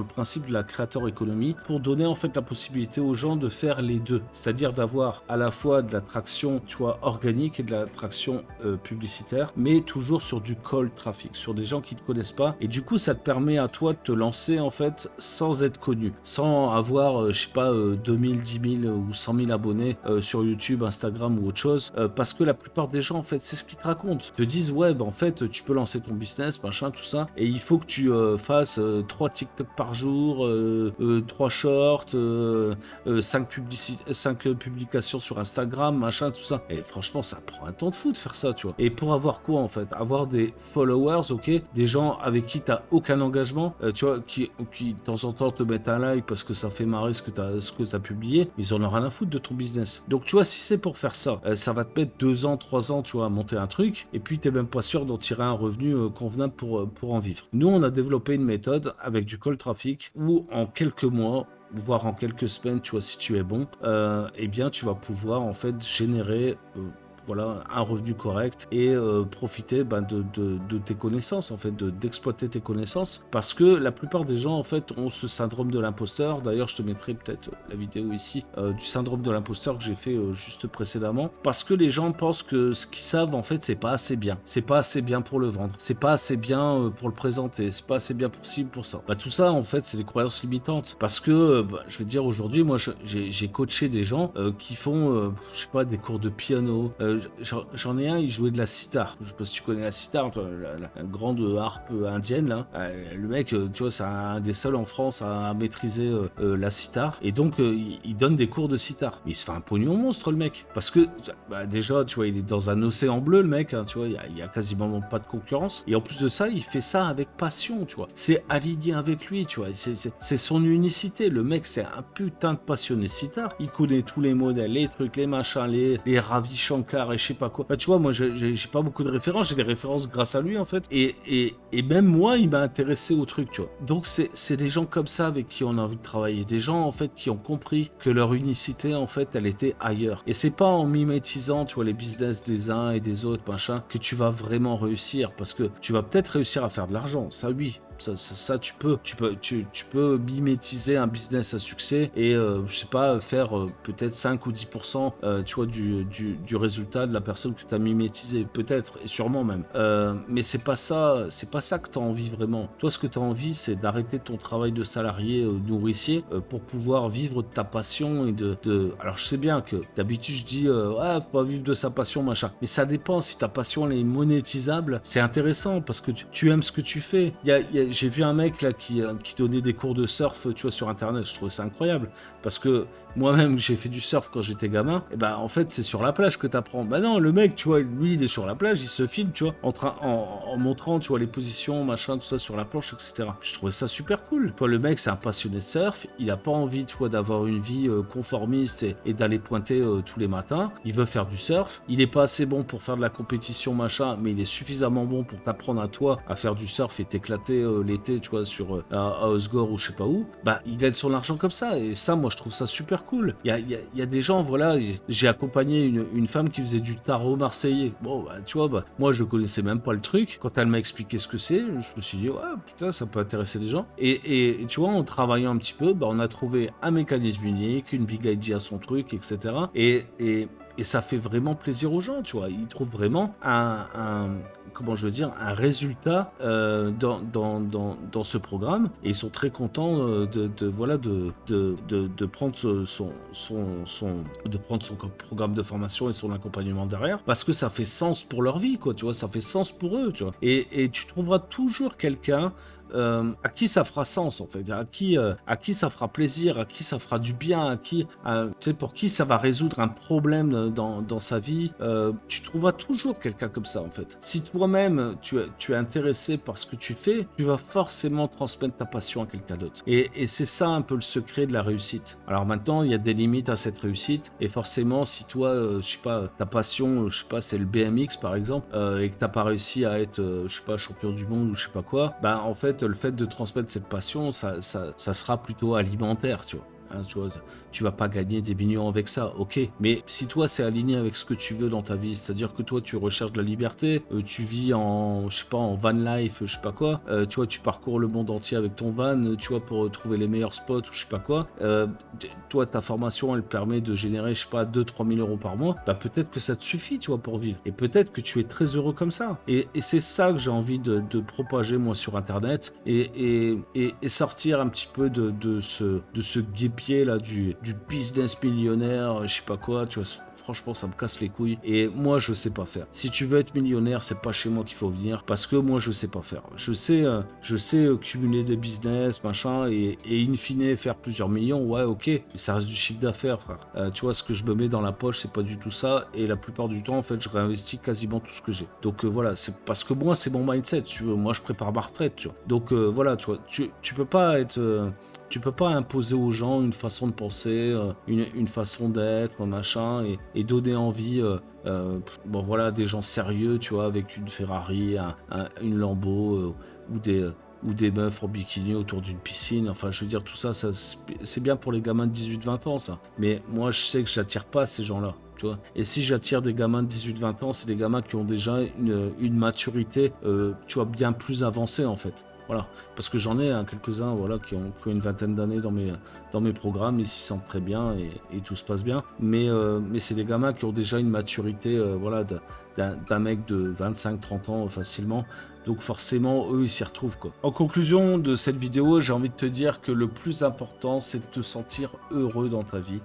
principe de la Creator Economy, pour donner en fait la possibilité aux gens de faire les deux, c'est-à-dire d'avoir à la fois de l'attraction, tu vois, organique, et de l'attraction publicitaire, mais toujours sur du cold traffic, sur des gens qui ne te connaissent pas. Et du coup, ça te permet à toi de te lancer en fait sans être connu, sans avoir, je sais pas, 2000, 10 000 ou 100 000 abonnés sur YouTube, Instagram ou autre chose, parce que la plupart des gens, en fait, c'est ce qu'ils te racontent. Ils te disent, ouais, bah, en fait, tu peux lancer ton business, machin, tout ça, et il faut que tu fasses 3 TikTok par jour, 3 shorts, 5 publications sur Instagram, machin, tout ça. Et franchement, ça prend un temps de fou de faire ça, tu vois. Et pour avoir quoi, en fait? Avoir des followers, ok, des gens avec qui t'as aucun engagement, tu vois, qui de temps en temps te mettent un like parce que ça fait marrer ce que t'as publié, ils en ont rien à foutre de ton business. Donc tu vois, si c'est pour faire ça, ça va te mettre 2 ans, 3 ans, tu vois, à monter un truc, et puis t'es même pas sûr d'en tirer un revenu convenable pour en vivre. Nous, on a développé une méthode avec du cold traffic où en quelques mois, voire en quelques semaines, tu vois, si tu es bon, eh bien tu vas pouvoir en fait générer voilà, un revenu correct et profiter de tes connaissances, en fait, d'exploiter tes connaissances, parce que la plupart des gens, en fait, ont ce syndrome de l'imposteur. D'ailleurs, je te mettrai peut-être la vidéo ici du syndrome de l'imposteur que j'ai fait juste précédemment, parce que les gens pensent que ce qu'ils savent, en fait, c'est pas assez bien. C'est pas assez bien pour le vendre. C'est pas assez bien pour le présenter. C'est pas assez bien pour ci, pour ça. Tout ça, en fait, c'est des croyances limitantes. Parce que, je veux dire, aujourd'hui, moi, j'ai coaché des gens qui font, je sais pas, des cours de piano. J'en ai un, il jouait de la sitar. Je sais pas si tu connais la sitar, toi, la grande harpe indienne, là. Le mec, tu vois, c'est un des seuls en France à maîtriser la sitar. Et donc, il donne des cours de sitar. Mais il se fait un pognon monstre, le mec. Parce que, déjà, tu vois, il est dans un océan bleu, le mec. Hein, tu vois, il y a quasiment pas de concurrence. Et en plus de ça, il fait ça avec passion, tu vois. C'est aligné avec lui, tu vois. C'est son unicité. Le mec, c'est un putain de passionné sitar. Il connaît tous les modèles, les trucs, les machins, les Ravi Shankar et je sais pas quoi. Tu vois, moi, j'ai pas beaucoup de références. J'ai des références grâce à lui, en fait. Et même moi, il m'a intéressé au truc, tu vois. Donc, c'est des gens comme ça avec qui on a envie de travailler. Des gens, en fait, qui ont compris que leur unicité, en fait, elle était ailleurs. Et c'est pas en mimétisant, tu vois, les business des uns et des autres, machin, que tu vas vraiment réussir. Parce que tu vas peut-être réussir à faire de l'argent. Ça, oui. Ça tu peux mimétiser un business à succès et je sais pas, faire peut-être 5 ou 10% tu vois, du résultat de la personne que tu as mimétisé, peut-être, et sûrement même, mais c'est pas ça que tu as envie vraiment. Toi, ce que tu as envie, c'est d'arrêter ton travail de salarié nourricier pour pouvoir vivre de ta passion et alors je sais bien que d'habitude je dis ouais, faut pas vivre de sa passion, machin, mais ça dépend. Si ta passion elle est monétisable, c'est intéressant parce que tu aimes ce que tu fais. J'ai vu un mec là qui donnait des cours de surf, tu vois, sur internet. Je trouvais ça incroyable parce que moi-même j'ai fait du surf quand j'étais gamin. Et en fait c'est sur la plage que t'apprends. Non, le mec, tu vois, lui il est sur la plage, il se filme, tu vois, en montrant, tu vois, les positions, machin, tout ça sur la planche, etc. Je trouvais ça super cool. Tu vois, le mec c'est un passionné de surf, il a pas envie, tu vois, d'avoir une vie conformiste et d'aller pointer tous les matins. Il veut faire du surf. Il est pas assez bon pour faire de la compétition, machin, mais il est suffisamment bon pour t'apprendre à toi à faire du surf et t'éclater l'été, tu vois, à Osgore ou je sais pas où. Il gagne son argent comme ça, et ça, moi je trouve ça super cool. Il y a des gens, voilà, j'ai accompagné une femme qui faisait du tarot marseillais. Bon, tu vois, moi je connaissais même pas le truc. Quand elle m'a expliqué ce que c'est, je me suis dit, ouais, putain, ça peut intéresser des gens. Et tu vois, en travaillant un petit peu, on a trouvé un mécanisme unique, une big idea à son truc, etc. Et ça fait vraiment plaisir aux gens, tu vois. Ils trouvent vraiment comment je veux dire, un résultat dans ce programme, et ils sont très contents de prendre son programme de formation et son accompagnement derrière, parce que ça fait sens pour leur vie, quoi, tu vois, ça fait sens pour eux, tu vois. Et tu trouveras toujours quelqu'un à qui ça fera sens, en fait, à qui ça fera plaisir, à qui ça fera du bien, tu sais, pour qui ça va résoudre un problème dans sa vie. Tu trouveras toujours quelqu'un comme ça, en fait. Si toi-même tu es intéressé par ce que tu fais, tu vas forcément transmettre ta passion à quelqu'un d'autre. Et c'est ça un peu le secret de la réussite. Alors maintenant, il y a des limites à cette réussite, et forcément, si toi, je sais pas, ta passion, je sais pas, c'est le BMX par exemple, et que t'as pas réussi à être, je sais pas, champion du monde ou je sais pas quoi, en fait, le fait de transmettre cette passion, ça sera plutôt alimentaire, tu vois. Hein, tu vois, tu vas pas gagner des millions avec ça, ok. Mais si toi c'est aligné avec ce que tu veux dans ta vie, c'est-à-dire que toi tu recherches de la liberté, tu vis en, je sais pas, en van life, je sais pas quoi, tu vois, tu parcours le monde entier avec ton van, tu vois, pour trouver les meilleurs spots ou je sais pas quoi, toi ta formation elle permet de générer, je sais pas, 2-3 000 euros par mois, peut-être que ça te suffit, tu vois, pour vivre. Et peut-être que tu es très heureux comme ça. Et c'est ça que j'ai envie de propager moi sur internet, et sortir un petit peu de ce guépier là du business millionnaire, je sais pas quoi, tu vois. Franchement, ça me casse les couilles. Et moi, je sais pas faire. Si tu veux être millionnaire, c'est pas chez moi qu'il faut venir, parce que moi, je sais pas faire. Je sais cumuler des business, machin, et in fine faire plusieurs millions. Ouais, ok, mais ça reste du chiffre d'affaires, frère. Tu vois, ce que je me mets dans la poche, c'est pas du tout ça. Et la plupart du temps, en fait, je réinvestis quasiment tout ce que j'ai. Donc voilà, c'est parce que moi, c'est mon mindset. Tu vois, moi, je prépare ma retraite, tu vois. Donc voilà, tu vois, tu peux pas être tu peux pas imposer aux gens une façon de penser, une façon d'être, machin, et donner envie, voilà, des gens sérieux, tu vois, avec une Ferrari, une Lambo, ou des meufs en bikini autour d'une piscine. Enfin, je veux dire, tout ça, c'est bien pour les gamins de 18-20 ans, ça. Mais moi, je sais que j'attire pas ces gens-là. Tu vois. Et si j'attire des gamins de 18-20 ans, c'est des gamins qui ont déjà une maturité, tu vois, bien plus avancée en fait. Voilà, parce que j'en ai quelques-uns voilà, qui ont une vingtaine d'années dans mes programmes, ils s'y sentent très bien et tout se passe bien. Mais c'est des gamins qui ont déjà une maturité voilà, d'un mec de 25-30 ans facilement. Donc forcément, eux, ils s'y retrouvent, quoi. En conclusion de cette vidéo, j'ai envie de te dire que le plus important, c'est de te sentir heureux dans ta vie,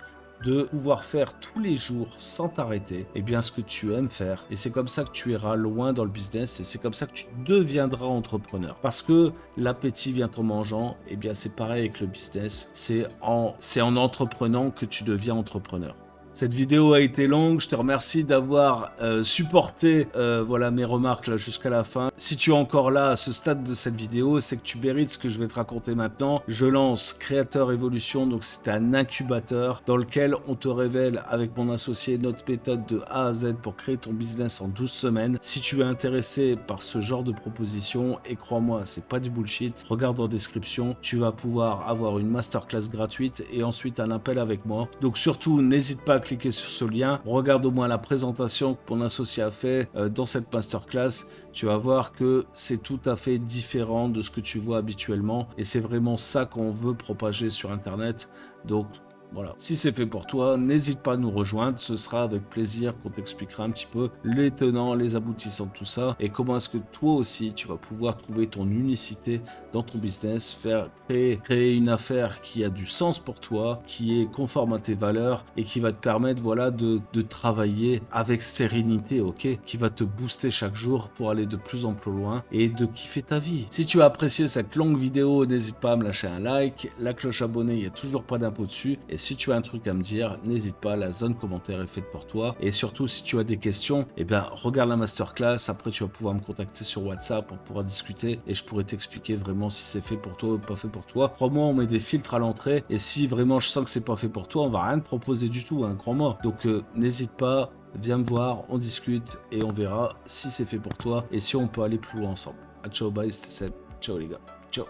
de pouvoir faire tous les jours sans t'arrêter et bien ce que tu aimes faire, et c'est comme ça que tu iras loin dans le business et c'est comme ça que tu deviendras entrepreneur, parce que l'appétit vient en mangeant. Et bien c'est pareil avec le business, c'est en entreprenant que tu deviens entrepreneur. Cette vidéo a été longue, je te remercie d'avoir supporté voilà, mes remarques là jusqu'à la fin. Si tu es encore là à ce stade de cette vidéo, c'est que tu mérites ce que je vais te raconter maintenant. Je lance Créateur Evolution, donc c'est un incubateur dans lequel on te révèle avec mon associé notre méthode de A à Z pour créer ton business en 12 semaines. Si tu es intéressé par ce genre de proposition, et crois-moi, c'est pas du bullshit, regarde en description, tu vas pouvoir avoir une masterclass gratuite et ensuite un appel avec moi. Donc surtout, n'hésite pas à cliquer sur ce lien, regarde au moins la présentation que mon associé a fait dans cette masterclass. Tu vas voir que c'est tout à fait différent de ce que tu vois habituellement et c'est vraiment ça qu'on veut propager sur internet. Donc voilà, si c'est fait pour toi, n'hésite pas à nous rejoindre, ce sera avec plaisir qu'on t'expliquera un petit peu les tenants, les aboutissants de tout ça et comment est-ce que toi aussi tu vas pouvoir trouver ton unicité dans ton business, créer une affaire qui a du sens pour toi, qui est conforme à tes valeurs et qui va te permettre voilà, de travailler avec sérénité, ok, qui va te booster chaque jour pour aller de plus en plus loin et de kiffer ta vie. Si tu as apprécié cette longue vidéo, n'hésite pas à me lâcher un like, la cloche abonnée, il n'y a toujours pas d'impôt dessus. Et si tu as un truc à me dire, n'hésite pas, la zone commentaire est faite pour toi. Et surtout, si tu as des questions, eh bien, regarde la masterclass. Après, tu vas pouvoir me contacter sur WhatsApp, on pourra discuter et je pourrai t'expliquer vraiment si c'est fait pour toi ou pas fait pour toi. Crois-moi, on met des filtres à l'entrée et si vraiment je sens que c'est pas fait pour toi, on va rien te proposer du tout, hein, crois-moi. Donc, n'hésite pas, viens me voir, on discute et on verra si c'est fait pour toi et si on peut aller plus loin ensemble. À ciao, bye, c'était Seb. Ciao les gars. Ciao.